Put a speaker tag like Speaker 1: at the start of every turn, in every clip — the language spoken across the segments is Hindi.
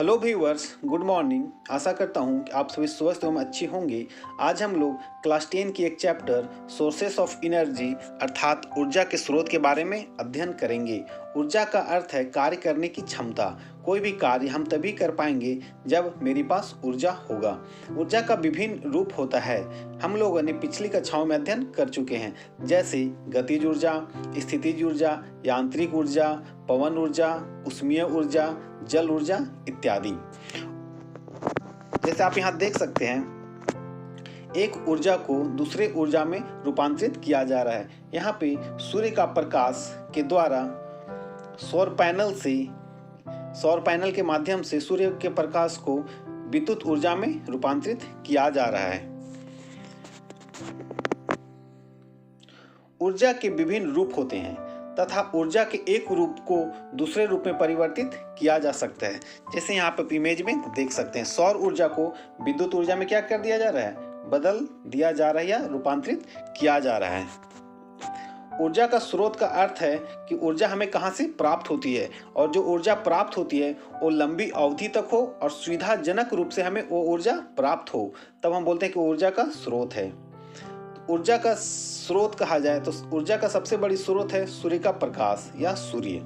Speaker 1: Hello viewers, good morning. आशा करता हूँ कि आप सभी स्वस्थ एवं अच्छे होंगे। आज हम लोग क्लास 10 की एक चैप्टर सोर्सेस ऑफ एनर्जी अर्थात ऊर्जा के स्रोत के बारे में अध्ययन करेंगे। ऊर्जा का अर्थ है कार्य करने की क्षमता। कोई भी कार्य हम तभी कर पाएंगे जब मेरे पास ऊर्जा होगा। ऊर्जा का विभिन्न रूप होता है। हम लोगों ने पिछली कक्षाओं में अध्ययन कर चुके हैं, जैसे गतिज ऊर्जा, स्थितिज ऊर्जा, यांत्रिक ऊर्जा, पवन ऊर्जा, उष्मीय ऊर्जा, जल ऊर्जा इत्यादि। जैसे आप यहाँ देख सकते हैं, एक ऊर्जा को दूसरे ऊर्जा में रूपांतरित किया जा रहा है। यहाँ पे सूर्य का प्रकाश के द्वारा सौर पैनल के माध्यम से सूर्य के प्रकाश को विद्युत ऊर्जा में रूपांतरित किया जा रहा है। ऊर्जा के विभिन्न रूप होते हैं तथा ऊर्जा के एक रूप को दूसरे रूप में परिवर्तित किया जा सकता है। जैसे यहाँ पे इमेज में देख सकते हैं, सौर ऊर्जा को विद्युत ऊर्जा में क्या कर दिया जा रहा है, बदल दिया जा रहा है या रूपांतरित किया जा रहा है। ऊर्जा का स्रोत का अर्थ है कि ऊर्जा हमें कहाँ से प्राप्त होती है, और जो ऊर्जा प्राप्त होती है वो लंबी अवधि तक हो और सुविधाजनक रूप से हमें वो ऊर्जा प्राप्त हो, तब हम बोलते हैं कि ऊर्जा का स्रोत है। ऊर्जा का स्रोत कहा जाए तो ऊर्जा का सबसे बड़ी स्रोत है सूर्य का प्रकाश या सूर्य।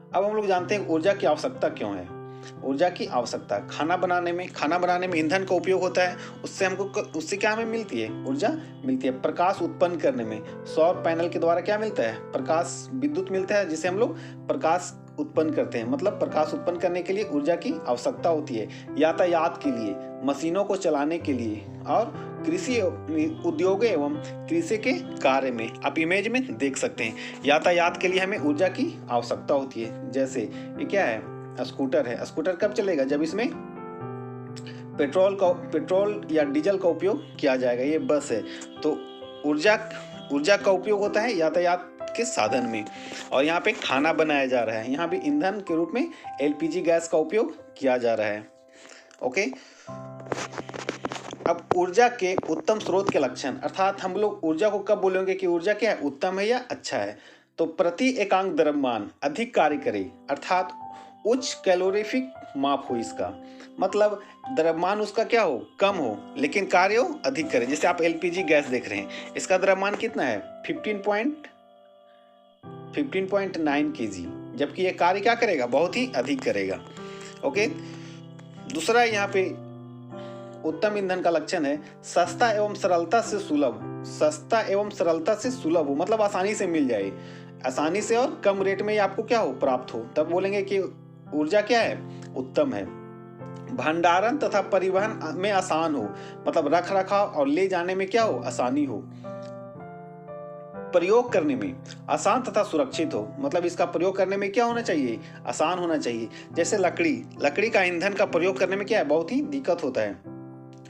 Speaker 1: अब हम लोग जानते हैं ऊर्जा की आवश्यकता क्यों है। ऊर्जा की आवश्यकता खाना बनाने में ईंधन का उपयोग होता है। उससे क्या हमें मिलती है, ऊर्जा मिलती है। प्रकाश उत्पन्न करने में सौर पैनल के द्वारा क्या मिलता है, प्रकाश, विद्युत मिलता है, जिसे हम लोग प्रकाश उत्पन्न करते हैं। मतलब प्रकाश उत्पन्न करने के लिए ऊर्जा की आवश्यकता होती है। यातायात के लिए, मशीनों को चलाने के लिए, और कृषि उद्योग एवं कृषि के कार्य में आप इमेज में देख सकते हैं। यातायात के लिए हमें ऊर्जा की आवश्यकता होती है। जैसे ये क्या है, स्कूटर है। स्कूटर कब चलेगा, जब इसमें पेट्रोल या डीजल का उपयोग किया जाएगा। ये बस है, तो ऊर्जा का उपयोग होता है यातायात के साधन में। और यहाँ पे खाना बनाया जा रहा है, यहाँ भी ईंधन के रूप में एलपीजी गैस का उपयोग किया जा रहा है। ओके, अब ऊर्जा के उत्तम स्रोत के लक्षण, अर्थात हम लोग ऊर्जा को कब बोलेंगे कि ऊर्जा क्या है, उत्तम है या अच्छा है। तो प्रति एकांक द्रव्यमान अधिक कार्य करे, अर्थात उच्च कैलोरीफिक माप हो। इसका मतलब द्रव्यमान उसका क्या हो, कम हो, लेकिन कार्य हो अधिक करे। जैसे आप एलपीजी गैस देख रहे हैं, इसका द्रव्यमान कितना है, 15.9 kg, जबकि ये कार्य क्या करेगा, बहुत ही अधिक करेगा। ओके, दूसरा यहाँ पे उत्तम ईंधन का लक्षण है सस्ता एवं सरलता से सुलभ हो, मतलब आसानी से मिल जाए, आसानी से और कम रेट में ये आपको क्या हो, प्राप्त हो, तब बोलेंगे कि ऊर्जा क्या है, उत्तम है। भंडारण तथा परिवहन में आसान हो, मतलब रख रखाव और ले जाने में क्या हो, आसानी हो। प्रयोग करने में आसान तथा सुरक्षित हो, मतलब इसका प्रयोग करने में क्या होना चाहिए, आसान होना चाहिए। जैसे लकड़ी का ईंधन का प्रयोग करने में क्या है, बहुत ही दिक्कत होता है,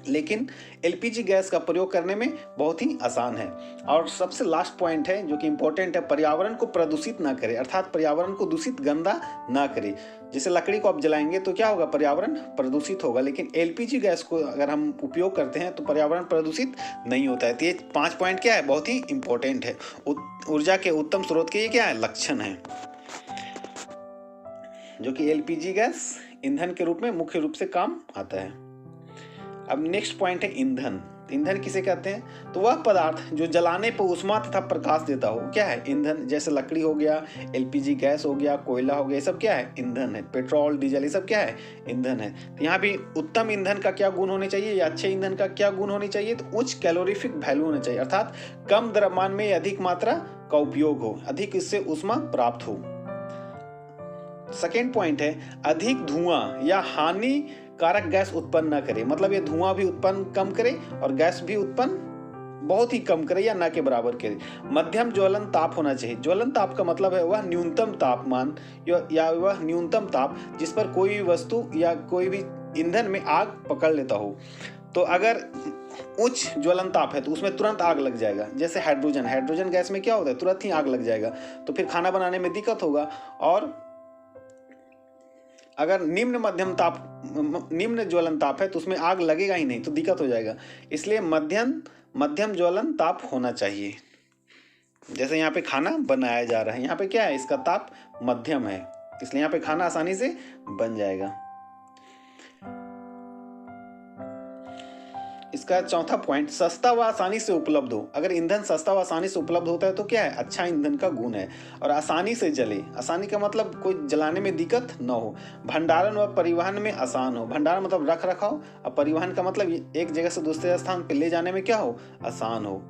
Speaker 1: लेकिन एलपीजी गैस का प्रयोग करने में बहुत ही आसान है। और सबसे लास्ट पॉइंट है जो कि इंपॉर्टेंट है, पर्यावरण को प्रदूषित ना करे, अर्थात पर्यावरण को दूषित, गंदा ना करे। जैसे लकड़ी को आप जलाएंगे तो क्या होगा, पर्यावरण प्रदूषित होगा, लेकिन एलपीजी गैस को अगर हम उपयोग करते हैं तो पर्यावरण प्रदूषित नहीं होता है। तो ये 5 पॉइंट क्या है, बहुत ही इंपॉर्टेंट है। ऊर्जा के उत्तम स्रोत के ये क्या है, लक्षण है, जो कि एलपीजी गैस ईंधन के रूप में मुख्य रूप से काम आता है। अब नेक्स्ट पॉइंट है ईंधन। ईंधन किसे कहते हैं, तो वह पदार्थ जो जलाने पर ऊष्मा तथा प्रकाश देता हो, क्या है, ईंधन। जैसे लकड़ी हो गया, एलपीजी गैस हो गया, कोयला हो गया, ये सब क्या है, ईंधन है। पेट्रोल, डीजल, ये सब क्या है, ईंधन है। तो यहाँ भी उत्तम ईंधन का क्या गुण होने चाहिए, या अच्छे ईंधन का क्या गुण होनी चाहिए, तो उच्च कैलोरीफिक वैल्यू होना चाहिए, अर्थात कम द्रव्यमान में अधिक मात्रा का उपयोग हो, अधिक इससे ऊष्मा प्राप्त हो। सेकेंड पॉइंट है अधिक धुआं या हानि कारक गैस उत्पन्न न करे, मतलब ये धुआं भी उत्पन्न कम करे और गैस भी उत्पन्न बहुत ही कम करे या ना के बराबर करे। मध्यम ज्वलन ताप होना चाहिए। ज्वलन ताप का मतलब है वह न्यूनतम तापमान या वह न्यूनतम ताप जिस पर कोई भी वस्तु या कोई भी ईंधन में आग पकड़ लेता हो। तो अगर उच्च ज्वलन ताप है तो उसमें तुरंत आग लग जाएगा। जैसे हाइड्रोजन गैस में क्या होता है, तुरंत ही आग लग जाएगा, तो फिर खाना बनाने में दिक्कत होगा। और अगर निम्न ज्वलन ताप है तो उसमें आग लगेगा ही नहीं, तो दिक्कत हो जाएगा। इसलिए मध्यम ज्वलन ताप होना चाहिए। जैसे यहाँ पे खाना बनाया जा रहा है, यहाँ पे क्या है, इसका ताप मध्यम है। इसलिए यहाँ पे खाना आसानी से बन जाएगा। इसका चौथा पॉइंट, सस्ता व आसानी से उपलब्ध हो। अगर ईंधन सस्ता व आसानी से उपलब्ध होता है तो क्या है, अच्छा ईंधन का गुण है। और आसानी से जले, आसानी का मतलब कोई जलाने में दिक्कत न हो। भंडारण व परिवहन में आसान हो। भंडारण मतलब रख रखाव, और परिवहन का मतलब एक जगह से दूसरे स्थान पर ले जाने में क्या हो, आसान हो।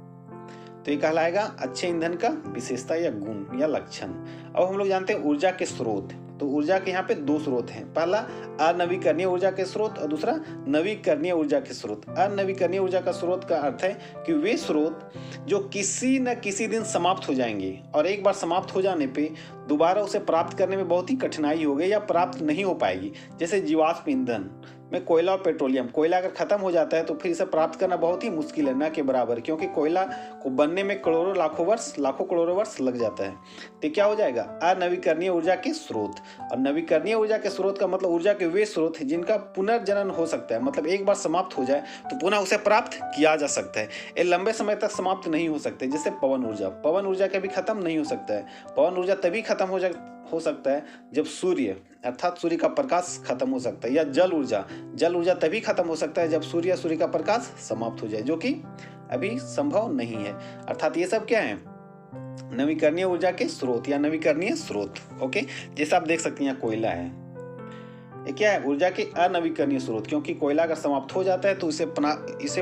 Speaker 1: तो ये कहलाएगा अच्छे ईंधन का विशेषता या गुण या लक्षण। अब हम लोग जानते हैं ऊर्जा के स्रोत। तो ऊर्जा के यहाँ पे दो स्रोत हैं, पहला अनवीकरणीय ऊर्जा के स्रोत और दूसरा नवीकरणीय ऊर्जा के स्रोत। अनवीकरणीय ऊर्जा का स्रोत का अर्थ है कि वे स्रोत जो किसी न किसी दिन समाप्त हो जाएंगे और एक बार समाप्त हो जाने पे दोबारा उसे प्राप्त करने में बहुत ही कठिनाई होगी या प्राप्त नहीं हो पाएगी। जैसे जीवाश्म ईंधन में कोयला और पेट्रोलियम। कोयला अगर खत्म हो जाता है तो फिर इसे प्राप्त करना बहुत ही मुश्किल है, न के बराबर, क्योंकि कोयला को बनने में करोड़ों लाखों करोड़ों वर्ष लग जाता है। तो क्या हो जाएगा, अनवीकरणीय ऊर्जा के स्रोत। और नवीकरणीय ऊर्जा के स्रोत का मतलब ऊर्जा के वे स्रोत हैं जिनका पुनर्जनन हो सकता है, मतलब एक बार समाप्त हो जाए तो पुनः उसे प्राप्त किया जा सकता है। ये लंबे समय तक समाप्त नहीं हो सकते। जैसे पवन ऊर्जा, पवन ऊर्जा कभी खत्म नहीं हो सकता है। पवन ऊर्जा तभी खत्म हो सकता है जब सूर्य अर्थात सूर्य का प्रकाश खत्म हो सकता है। या जल ऊर्जा तभी खत्म हो सकता है जब सूर्य का प्रकाश समाप्त हो जाए, जो कि अभी संभव नहीं है। अर्थात ये सब क्या है, नवीकरणीय ऊर्जा के स्रोत या नवीकरणीय स्रोत। ओके, जैसे आप देख सकते हैं कोयला है, ये क्या है, ऊर्जा के अनवीकरणीय स्रोत, क्योंकि कोयला अगर समाप्त हो जाता है तो इसे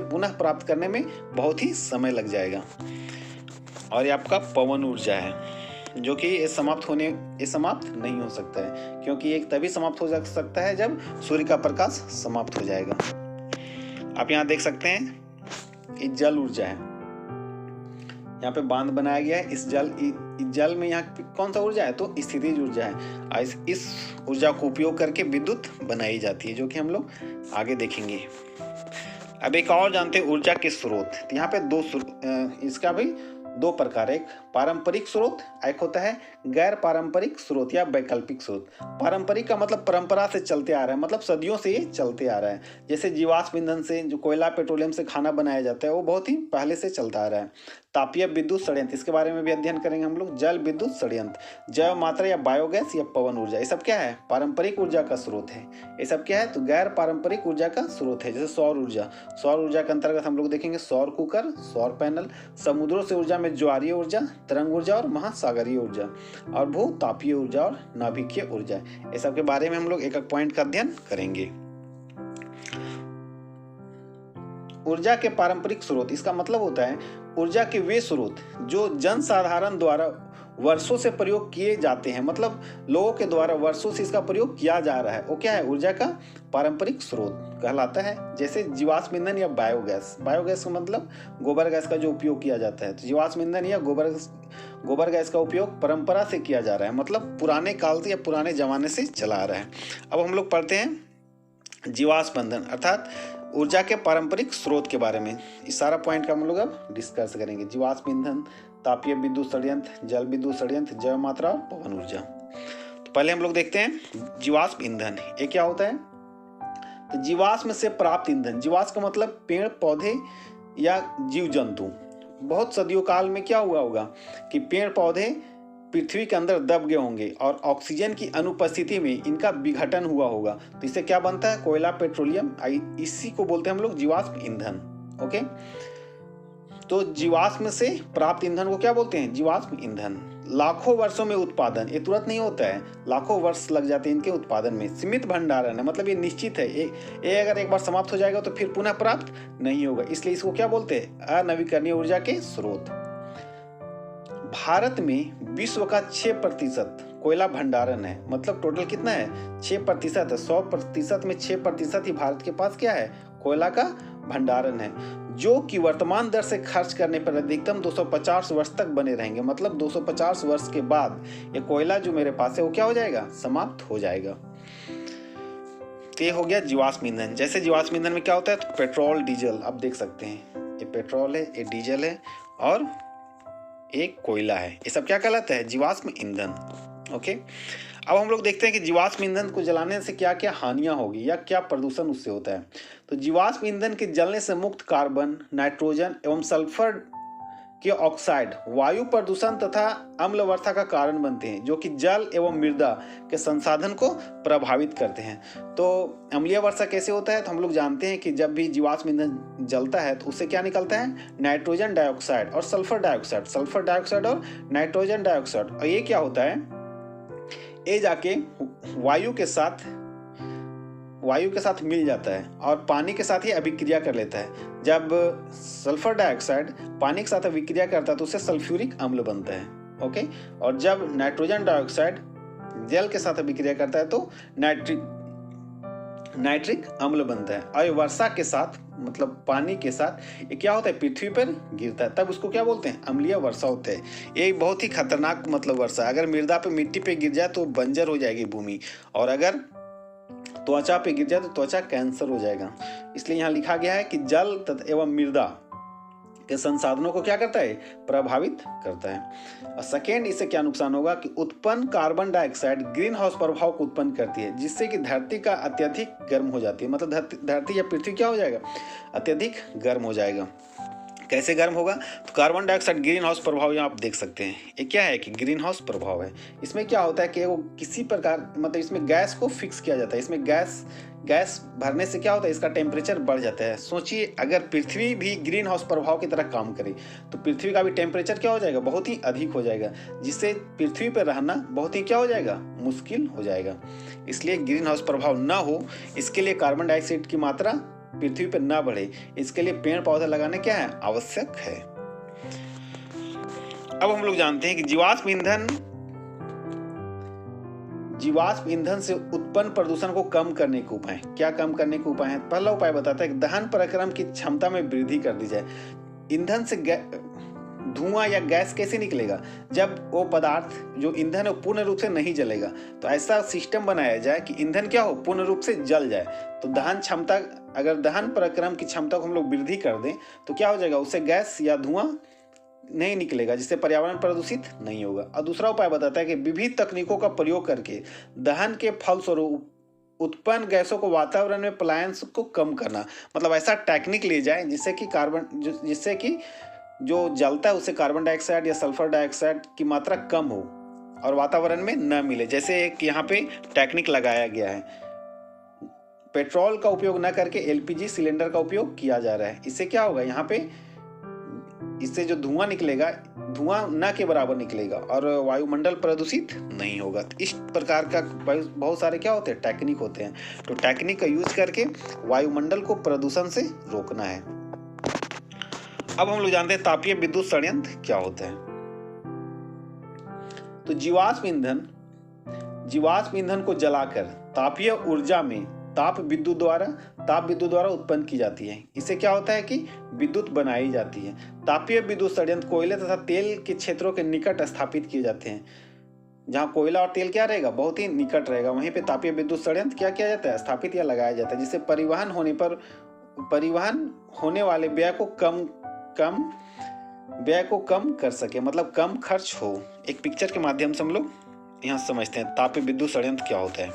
Speaker 1: पुनः प्राप्त करने में बहुत ही समय लग जाएगा। और ये आपका पवन ऊर्जा है जो कि ये समाप्त नहीं हो सकता है, क्योंकि एक तभी समाप्त हो सकता है जब सूर्य का प्रकाश समाप्त हो जाएगा। आप यहाँ देख सकते हैं ये जल ऊर्जा है, यहाँ पे बांध बनाया गया है। इस जल में यहाँ कौन सा ऊर्जा है, तो स्थितिज ऊर्जा है। इस ऊर्जा को उपयोग करके विद्युत बनाई जाती है, जो कि हम लोग आगे देखेंगे। अब एक और जानते हैं ऊर्जा के स्रोत। यहाँ पे इसका भी दो प्रकार है, एक पारंपरिक स्रोत, एक होता है गैर पारंपरिक स्रोत या वैकल्पिक स्रोत। पारंपरिक का मतलब परंपरा से चलते आ रहा है, मतलब सदियों से ये चलते आ रहा है। जैसे जीवाश्म ईंधन से जो कोयला पेट्रोलियम से खाना बनाया जाता है वो बहुत ही पहले से चलता आ रहा है। तापीय विद्युत षड्यंत्र, इसके बारे में भी अध्ययन करेंगे हम लोग। जल विद्युत षड्यंत्र, जैव मात्रा या बायोगैस या पवन ऊर्जा, ये सब क्या है, पारंपरिक ऊर्जा का स्रोत है। ये सब क्या है, तो गैर पारंपरिक ऊर्जा का स्रोत है। जैसे सौर ऊर्जा के अंतर्गत हम लोग देखेंगे सौर कुकर, सौर पैनल, समुद्रों से ऊर्जा में ज्वारीय ऊर्जा, तरंग ऊर्जा और महासागरीय ऊर्जा, और भू तापीय ऊर्जा और नाभिकीय ऊर्जा। ये सब के बारे में हम लोग एक एक पॉइंट का अध्ययन करेंगे। ऊर्जा के पारंपरिक स्रोत, इसका मतलब होता है ऊर्जा के वे स्रोत जो जनसाधारण द्वारा वर्षों से प्रयोग किए जाते हैं, मतलब लोगों के द्वारा वर्षों से इसका प्रयोग किया जा रहा है, वो क्या है, ऊर्जा का पारंपरिक स्रोत कहलाता है। जैसे जीवाश्म ईंधन या बायोगैस का मतलब गोबर गैस का जो उपयोग किया जाता है। तो जीवाश्म ईंधन या गोबर गैस का उपयोग परंपरा से किया जा रहा है, मतलब पुराने काल से या पुराने जमाने से चला आ रहा है। अब हम लोग पढ़ते हैं जीवाश्म ईंधन अर्थात ऊर्जा के पारंपरिक स्रोत के बारे में। इस सारा पॉइंट का हम लोग अब डिस्कस करेंगे। जीवाश्म ईंधन, तापीय विद्युत षड्यंत्र, जल विद्युत षड्यंत्र, जैव मात्रा और पवन ऊर्जा। तो पहले हम लोग देखते हैं जीवाश्म ईंधन, ये क्या होता है। तो जीवाश्म से प्राप्त ईंधन, जीवाश्म का मतलब पेड़ पौधे या जीव जंतु। बहुत सदियों काल में क्या हुआ होगा कि पेड़ पौधे पृथ्वी के अंदर दब गए होंगे और ऑक्सीजन की अनुपस्थिति में इनका विघटन हुआ होगा। तो इससे क्या बनता है, कोयला, पेट्रोलियम, इसी को बोलते हैं हम लोग जीवाश्म ईंधन। ओके, तो जीवाश्म से प्राप्त ईंधन को क्या बोलते हैं, जीवाश्म ईंधन। लाखों वर्षों में उत्पादन, ये तुरंत नहीं होता है, लाखों वर्ष लग जाते हैं इनके उत्पादन में। सीमित भंडारण है, मतलब ये निश्चित है, ये अगर एक बार समाप्त हो जाएगा तो फिर पुनः प्राप्त नहीं होगा, इसलिए इसको क्या बोलते हैं, अनवीकरणीय ऊर्जा के स्रोत। भारत में विश्व का 6% कोयला भंडारण है, मतलब टोटल कितना है, 6% है। 100% में 6% ही भारत के पास क्या है, कोयला का भंडारण है, जो कि वर्तमान दर से खर्च करने पर अधिकतम 250 वर्ष तक बने रहेंगे। मतलब 250 वर्ष के बाद ये कोयला जो मेरे पास है वो क्या हो जाएगा, समाप्त हो जाएगा। तो ये हो गया जीवाश्म ईंधन। जैसे जीवाश्म ईंधन में क्या होता है, तो पेट्रोल, डीजल, आप देख सकते हैं ये पेट्रोल है, ये डीजल है और एक कोयला है, ये सब क्या कहलाता है, जीवाश्म ईंधन। ओके, अब हम लोग देखते हैं कि जीवाश्म ईंधन को जलाने से क्या क्या हानियां होगी या क्या प्रदूषण उससे होता है। तो जीवाश्म ईंधन के जलने से मुक्त कार्बन, नाइट्रोजन एवं सल्फर के ऑक्साइड वायु प्रदूषण तथा अम्ल वर्षा का कारण बनते हैं, जो कि जल एवं मृदा के संसाधन को प्रभावित करते हैं। तो अम्लीय वर्षा कैसे होता है, तो हम लोग जानते हैं कि जब भी जीवाश्म ईंधन जलता है तो उससे क्या निकलता है, नाइट्रोजन डाइऑक्साइड और सल्फर डाइऑक्साइड और नाइट्रोजन डाइऑक्साइड। और ये क्या होता है, ये जाके वायु के साथ मिल जाता है और पानी के साथ ही अभिक्रिया कर लेता है। जब सल्फर डाइऑक्साइड पानी के साथ अभिक्रिया करता है तो उससे सल्फ्यूरिक अम्ल बनता है। ओके, और जब नाइट्रोजन डाइऑक्साइड जल के साथ अभिक्रिया करता है तो नाइट्रिक अम्ल बनता है। और वर्षा के साथ मतलब पानी के साथ ये क्या होता है, पृथ्वी पर गिरता है, तब उसको क्या बोलते हैं, अम्लीय वर्षा होता है। ये बहुत ही खतरनाक मतलब वर्षा, अगर मृदा पे मिट्टी पे गिर जाए तो बंजर हो जाएगी भूमि, और अगर त्वचा पे गिर जाए तो त्वचा कैंसर हो जाएगा। इसलिए यहाँ लिखा गया है कि जल तथा एवं मृदा के संसाधनों को क्या करता है, प्रभावित करता है। और सेकेंड, इससे क्या नुकसान होगा कि उत्पन्न कार्बन डाइऑक्साइड ग्रीन हाउस प्रभाव को उत्पन्न करती है, जिससे कि धरती का अत्यधिक गर्म हो जाती है। मतलब धरती या पृथ्वी क्या हो जाएगा, अत्यधिक गर्म हो जाएगा। कैसे गर्म होगा, तो कार्बन डाइऑक्साइड ग्रीन हाउस प्रभाव यहाँ आप देख सकते हैं। ये क्या है कि ग्रीन हाउस प्रभाव है। इसमें क्या होता है कि वो किसी प्रकार मतलब इसमें गैस को फिक्स किया जाता है। इसमें गैस भरने से क्या होता है, इसका टेम्परेचर बढ़ जाता है। सोचिए अगर पृथ्वी भी ग्रीन हाउस प्रभाव की तरह काम करे तो पृथ्वी का भी टेम्परेचर क्या हो जाएगा, बहुत ही अधिक हो जाएगा, जिससे पृथ्वी पर रहना बहुत ही क्या हो जाएगा, मुश्किल हो जाएगा। इसलिए ग्रीन हाउस प्रभाव ना हो, इसके लिए कार्बन डाइऑक्साइड की मात्रा पृथ्वी पर ना बढ़े, इसके लिए पेड़ पौधे लगाने क्या है, आवश्यक है। अब हम लोग जानते हैं कि जीवाश्म ईंधन से उत्पन्न प्रदूषण को कम करने के उपाय क्या, कम करने के उपाय हैं। पहला उपाय बताता है कि दहन प्रक्रम की क्षमता में वृद्धि कर दी जाए। ईंधन से धुआं या गैस कैसे निकलेगा, जब वो पदार्थ जो ईंधन है पूर्ण रूप से नहीं जलेगा। तो ऐसा सिस्टम बनाया जाए कि ईंधन क्या हो, पूर्ण रूप से जल जाए। तो दहन क्षमता, अगर दहन प्रक्रम की क्षमता को हम लोग वृद्धि कर दें तो क्या हो जाएगा, उससे गैस या धुआं नहीं निकलेगा, जिससे पर्यावरण प्रदूषित नहीं होगा। और दूसरा उपाय बताता है कि विविध तकनीकों का प्रयोग करके दहन के फलस्वरूप उत्पन्न गैसों को वातावरण में पलायन को कम करना। मतलब ऐसा टेक्निक ले जाए जिससे कि जो जलता है उससे कार्बन डाइऑक्साइड या सल्फर डाइऑक्साइड की मात्रा कम हो और वातावरण में न मिले। जैसे एक यहाँ पे टेक्निक लगाया गया है, पेट्रोल का उपयोग न करके एलपीजी सिलेंडर का उपयोग किया जा रहा है। इससे क्या होगा, यहाँ पे इससे जो धुआं निकलेगा, धुआं न के बराबर निकलेगा और वायुमंडल प्रदूषित नहीं होगा। तो इस प्रकार का बहुत सारे क्या होते हैं, टेक्निक होते हैं। तो टेक्निक का यूज करके वायुमंडल को प्रदूषण से रोकना है। अब हम लोग जानते हैं तापीय विद्युत संयंत्र क्या होता है। तो जीवाश्म ईंधन को जलाकर तापीय ऊर्जा में ताप विद्युत द्वारा उत्पन्न की जाती है। इससे क्या होता है कि विद्युत बनाई जाती है। तापीय विद्युत संयंत्र कोयले तथा तेल के क्षेत्रों के निकट स्थापित किए जाते हैं। जहाँ कोयला और तेल क्या रहेगा, बहुत ही निकट रहेगा, वहीं पे तापीय विद्युत संयंत्र क्या किया जाता है, स्थापित या लगाया जाता है, जिससे परिवहन होने वाले व्यय को कम कर सके, मतलब कम खर्च हो। एक पिक्चर के माध्यम से हम लोग यहाँ समझते हैं तापीय विद्युत संयंत्र क्या होता है।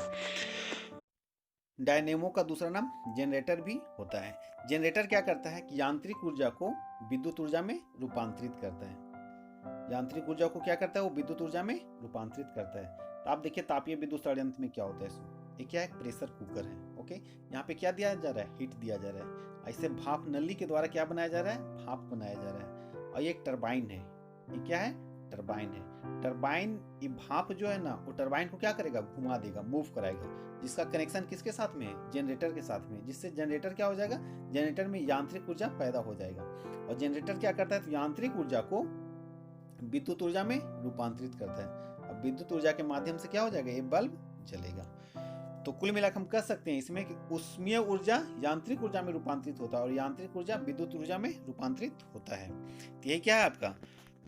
Speaker 1: डायनेमो का दूसरा नाम जनरेटर भी होता है। जनरेटर क्या करता है कि यांत्रिक ऊर्जा को विद्युत ऊर्जा में रूपांतरित करता है। यांत्रिक ऊर्जा को क्या करता है, वो विद्युत ऊर्जा में रूपांतरित करता है। तो आप देखिए तापीय विद्युत संयंत्र में क्या होता है। ये क्या है, प्रेशर कुकर है। ओके, यहाँ पे क्या दिया जा रहा है, हीट दिया जा रहा है। ऐसे भाप नली के द्वारा क्या बनाया जा रहा है, भाप बनाया जा रहा है। और ये एक टरबाइन है। ये क्या है, टरबाइन है। टरबाइन, ये भाप जो है ना, वो टरबाइन को क्या करेगा, घुमा देगा, मूव कराएगा, जिसका कनेक्शन किसके साथ में है, जनरेटर के साथ में। जिससे जनरेटर क्या हो जाएगा, जनरेटर में यांत्रिक ऊर्जा पैदा हो जाएगा। और जनरेटर क्या करता है, तो यांत्रिक ऊर्जा को विद्युत ऊर्जा में रूपांतरित करता है। अब विद्युत ऊर्जा के माध्यम से क्या हो जाएगा, ये बल्ब जलेगा। तो कुल मिलाकर हम कह सकते हैं इसमें कि ऊष्मीय ऊर्जा यांत्रिक ऊर्जा में रूपांतरित होता है और यांत्रिक ऊर्जा विद्युत ऊर्जा में रूपांतरित होता है। तो यही क्या है आपका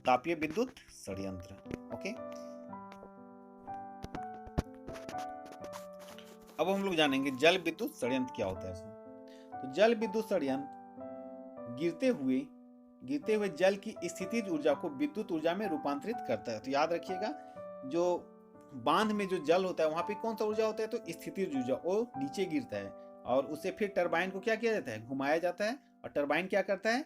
Speaker 1: तापीय विद्युत संयंत्र। ओके, अब हम लोग जानेंगे जल विद्युत संयंत्र क्या होता है। तो जल विद्युत संयंत्र गिरते हुए जल की स्थितिज ऊर्जा को विद्युत ऊर्जा में रूपांतरित करता है। तो याद रखिएगा, जो बांध में जो जल होता है वहां पे कौन सा ऊर्जा होता है, तो स्थितिज ऊर्जा, वो नीचे गिरता है और उससे फिर टरबाइन को क्या किया जाता है, घुमाया जाता है और टरबाइन क्या करता है,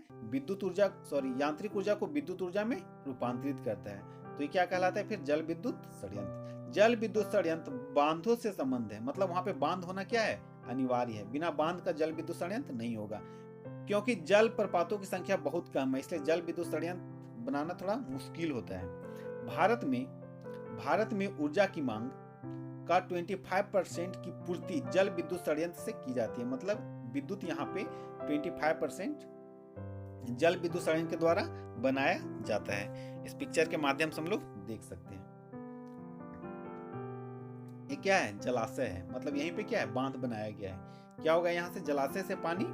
Speaker 1: यांत्रिक ऊर्जा को विद्युत ऊर्जा में रूपांतरित करता है। तो ये क्या कहलाता है फिर, जल विद्युत षड्यंत्र। जल विद्युत षड्यंत्र बांधों से संबंध है, मतलब वहां पे बांध होना क्या है, अनिवार्य है। बिना बांध का जल विद्युत षड्यंत्र नहीं होगा, क्योंकि जल प्रपातों की संख्या बहुत कम है, इसलिए जल विद्युत षड्यंत्र बनाना थोड़ा मुश्किल होता है। भारत में ऊर्जा की मांग का 25% की पूर्ति जल विद्युत षड्यंत्र से की जाती है। मतलब विद्युत यहाँ पे 25% जल विद्युत षड्यंत्र के द्वारा बनाया जाता है। इस पिक्चर के माध्यम से हम लोग देख सकते हैं। ये क्या है, जलाशय है, मतलब यहीं पे क्या है, बांध बनाया गया है। क्या होगा, यहाँ से जलाशय से पानी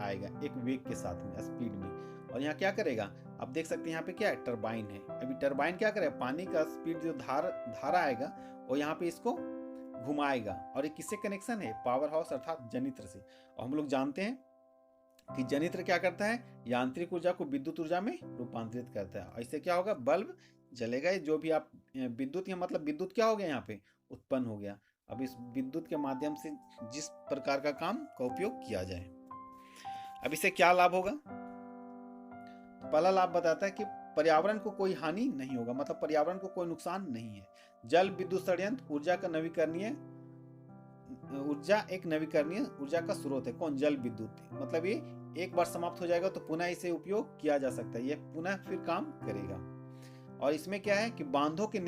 Speaker 1: आएगा एक वेग के साथ में, स्पीड में, और यहाँ क्या करेगा, आप देख सकते हैं यहाँ पे क्या है, टरबाइन है। अभी टरबाइन क्या करेगा, पानी का स्पीड जो धारा आएगा वो यहाँ पे इसको घुमाएगा। और ये किससे कनेक्शन है, पावर हाउस अर्थात जनित्र से। और हम लोग जानते हैं कि जनित्र क्या करता है, यांत्रिक ऊर्जा को विद्युत ऊर्जा में रूपांतरित करता है। इससे क्या होगा, बल्ब जलेगा। जो भी आप विद्युत, या मतलब विद्युत क्या हो गया यहाँ पे, उत्पन्न हो गया। अब इस विद्युत के माध्यम से जिस प्रकार का काम का उपयोग किया जाए, अब इससे क्या लाभ होगा। तो पहला लाभ बताता है कि पर्यावरण को कोई हानि नहीं होगा, मतलब पर्यावरण को कोई नुकसान नहीं है। जल विद्युत षड्यंत्र ऊर्जा एक नवीकरणीय ऊर्जा का स्रोत है। कौन, जल विद्युत। मतलब ये एक बार समाप्त हो जाएगा तो पुनः इसे उपयोग किया जा सकता है, ये पुनः फिर काम करेगा। और इसमें क्या है कि बांधों के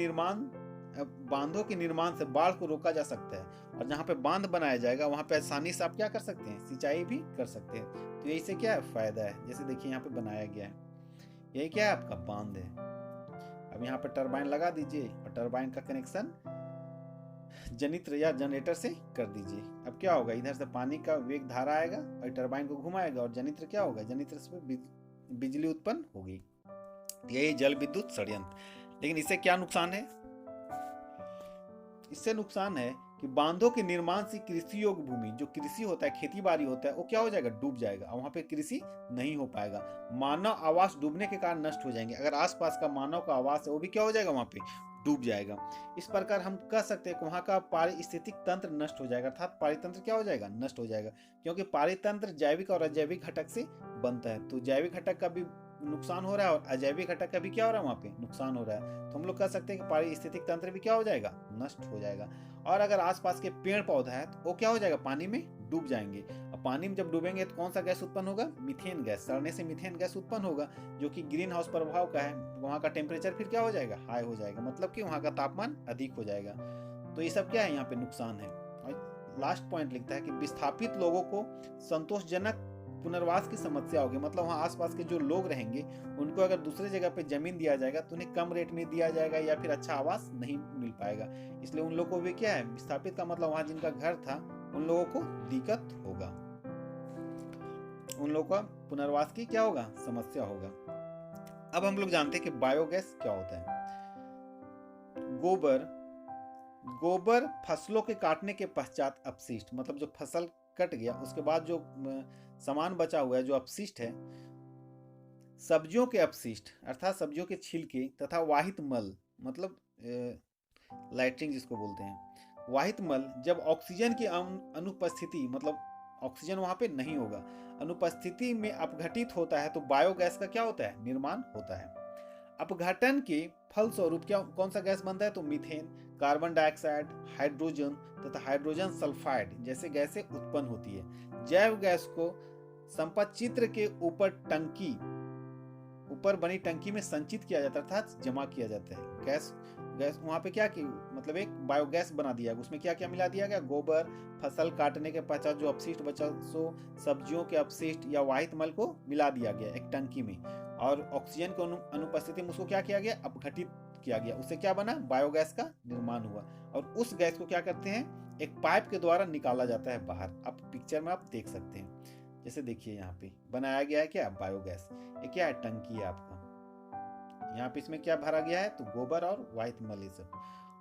Speaker 1: निर्माण से बाढ़ को रोका जा सकता है। और जहाँ पे बांध बनाया जाएगा वहां पे आसानी से आप क्या कर सकते हैं, सिंचाई भी कर सकते हैं। तो इससे क्या है, फायदा है। जैसे देखिए यहाँ पे बनाया गया है, यही क्या है, आपका बांध है। अब यहाँ पे टरबाइन लगा दीजिए और टरबाइन का कनेक्शन जनित्र या जनरेटर से कर दीजिए। अब क्या होगा, इधर से पानी का वेग धारा आएगा और टरबाइन को घुमाएगा, और जनित्र क्या होगा, जनित्र से बिजली उत्पन्न होगी। यही जल विद्युत षड्यंत्र। लेकिन इससे क्या नुकसान है, इससे नुकसान है कि बांधों के निर्माण से कृषि योग्य भूमि, जो कृषि होता है, खेती बाड़ी होता है, वो क्या हो जाएगा, डूब जाएगा। वहां पे कृषि नहीं हो पाएगा। मानव आवास डूबने के कारण नष्ट हो जाएंगे। अगर आसपास का मानव का आवास है वो भी क्या हो जाएगा, वहां पे डूब जाएगा। इस प्रकार हम कह सकते हैं कि वहां का पारिस्थितिक तंत्र नष्ट हो जाएगा, अर्थात पारितंत्र क्या हो जाएगा, नष्ट हो जाएगा। क्योंकि पारितंत्र जैविक और अजैविक घटक से बनता है। तो जैविक घटक का भी नुकसान हो रहा है और अजैविक घटक का भी क्या हो रहा है, वहां पे नुकसान हो रहा है। तो हम लोग कह सकते हैं कि पारिस्थितिक तंत्र भी क्या हो जाएगा, नष्ट हो जाएगा। और अगर आसपास के पेड़ पौधा है तो वो क्या हो जाएगा, पानी में डूब जाएंगे। और पानी में जब डूबेंगे तो कौन सा गैस उत्पन्न होगा, मीथेन गैस। सड़ने से मीथेन गैस उत्पन्न होगा, जो कि ग्रीन हाउस प्रभाव का है। वहां का टेम्परेचर फिर क्या हो जाएगा, हाई हो जाएगा, मतलब कि वहां का तापमान अधिक हो जाएगा। तो ये सब क्या है, यहाँ पे नुकसान है। और लास्ट पॉइंट लिखता है कि विस्थापित लोगों को संतोषजनक पुनर्वास की समस्या होगी। मतलब वहाँ आसपास के जो लोग रहेंगे उनको अगर दूसरे जगह पे जमीन दिया जाएगा तो उन्हें कम रेट में दिया जाएगा या फिर अच्छा आवास नहीं मिल पाएगा। इसलिए उन लोगों को भी क्या है, विस्थापित का मतलब वहाँ जिनका घर था उन लोगों को दिक्कत होगा, उन लोगों का पुनर्वास की क्या होगा, समस्या होगा। अब हम लोग जानते हैं कि बायोगैस क्या होता है। गोबर फसलों के काटने के पश्चात अपशिष्ट, मतलब जो फसल कट गया उसके बाद जो सामान बचा हुआ है, जो अपशिष्ट है, सब्जियों के अपशिष्ट अर्थात सब्जियों के छिलके तथा वाहित मल, मतलब लाइट्रिंग जिसको बोलते हैं, वाहित मल जब ऑक्सीजन की अनुपस्थिति, मतलब ऑक्सीजन वहां पे नहीं होगा, अनुपस्थिति में अपघटित होता है तो बायोगैस का क्या होता है, निर्माण होता है। अपघटन के फलस्वरूप क्या कौन सा गैस बनता है, तो मीथेन, कार्बन डाइऑक्साइड, हाइड्रोजन तथा हाइड्रोजन सल्फाइड जैसे गैसें उत्पन्न होती है। जैव गैस को संपतचित्र के ऊपर बनी टंकी में संचित किया जाता है, अर्थात जमा किया जाता है। गैस वहां पे क्या की, मतलब एक बायोगैस बना दिया, उसमें क्या क्या मिला दिया गया, गोबर, फसल काटने के पश्चात जो अपशिष्ट बचा सो सब्जियों के अपशिष्ट या वाहित मल को मिला दिया गया एक टंकी में, और ऑक्सीजन की अनुपस्थिति में उसको क्या किया गया, अपघटित किया गया। उससे क्या बना, बायोगैस का निर्माण हुआ। और उस गैस को क्या करते हैं, एक पाइप के द्वारा निकाला जाता है बाहर। आप पिक्चर में आप देख सकते हैं, जैसे देखिए यहाँ पे बनाया गया है क्या, बायोगैस। ये क्या है, टंकी है आपका। यहाँ पे इसमें क्या भरा गया है, तो गोबर और वाहित मल ये सब।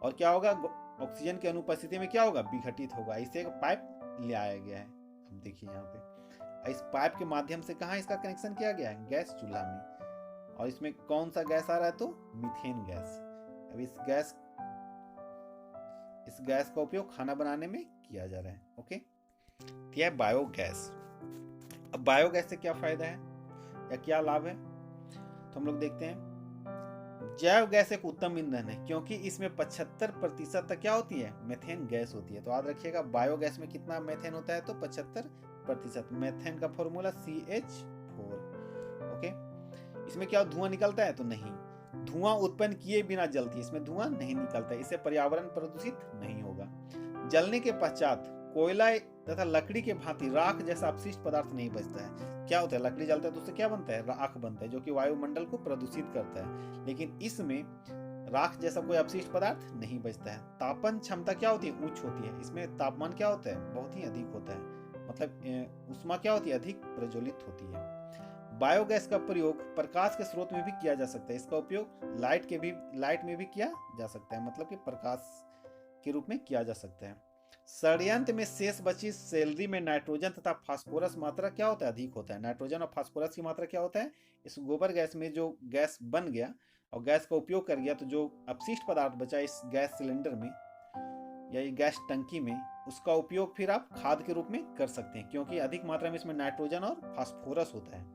Speaker 1: और क्या होगा, ऑक्सीजन की अनुपस्थिति में क्या होगा, विघटित होगा। इसे एक पाइप ले आया गया है। अब देखिए यहाँ पे इस पाइप के माध्यम से कहाँ इसका कनेक्शन किया गया है, गैस चूल्हा में। और इसमें कौन सा गैस आ रहा है, तो मीथेन गैस। अब इस गैस का उपयोग खाना बनाने में किया जा रहा है। ओके, यह बायोगैस। अब बायोगैस से क्या फायदा है या क्या लाभ है, तो हम लोग देखते हैं। जैव गैस एक उत्तम ईंधन है क्योंकि इसमें 75% तक क्या होती है, मेथेन गैस होती है। तो याद रखिएगा बायोगैस में कितना मेथेन होता है, तो 75%। मेथेन का फॉर्मूला CH4। ओके, इसमें क्या धुआं निकलता है, तो नहीं, धुआं उत्पन्न किए बिना जलती है, इसमें धुआं नहीं निकलता है, इससे पर्यावरण प्रदूषित नहीं होगा। जलने के पश्चात कोयला तथा लकड़ी के भांति राख जैसा अपशिष्ट पदार्थ नहीं बचता है। क्या होता है, लकड़ी जलता है तो उससे क्या बनता है, राख बनता है, जो कि वायुमंडल को प्रदूषित करता है। लेकिन इसमें राख जैसा कोई अपशिष्ट पदार्थ नहीं बचता है। तापन क्षमता क्या होती है, उच्च होती है। इसमें तापमान क्या होता है, बहुत ही अधिक होता है, मतलब उष्मा क्या होती है, अधिक प्रज्वलित होती है। बायोगैस का प्रयोग प्रकाश के स्रोत में भी किया जा सकता है। इसका उपयोग लाइट में भी किया जा सकता है, मतलब कि प्रकाश के रूप में किया जा सकता है। षड्यंत्र में शेष बची सैलरी में नाइट्रोजन तथा फास्फोरस मात्रा क्या होता है, अधिक होता है। नाइट्रोजन और फास्फोरस की मात्रा क्या होता है, इस गोबर गैस में जो गैस बन गया और गैस का उपयोग कर गया, तो जो अपशिष्ट पदार्थ बचा इस गैस सिलेंडर में या ये गैस टंकी में, उसका उपयोग फिर आप खाद के रूप में कर सकते हैं, क्योंकि अधिक मात्रा में इसमें नाइट्रोजन और फास्फोरस होता है,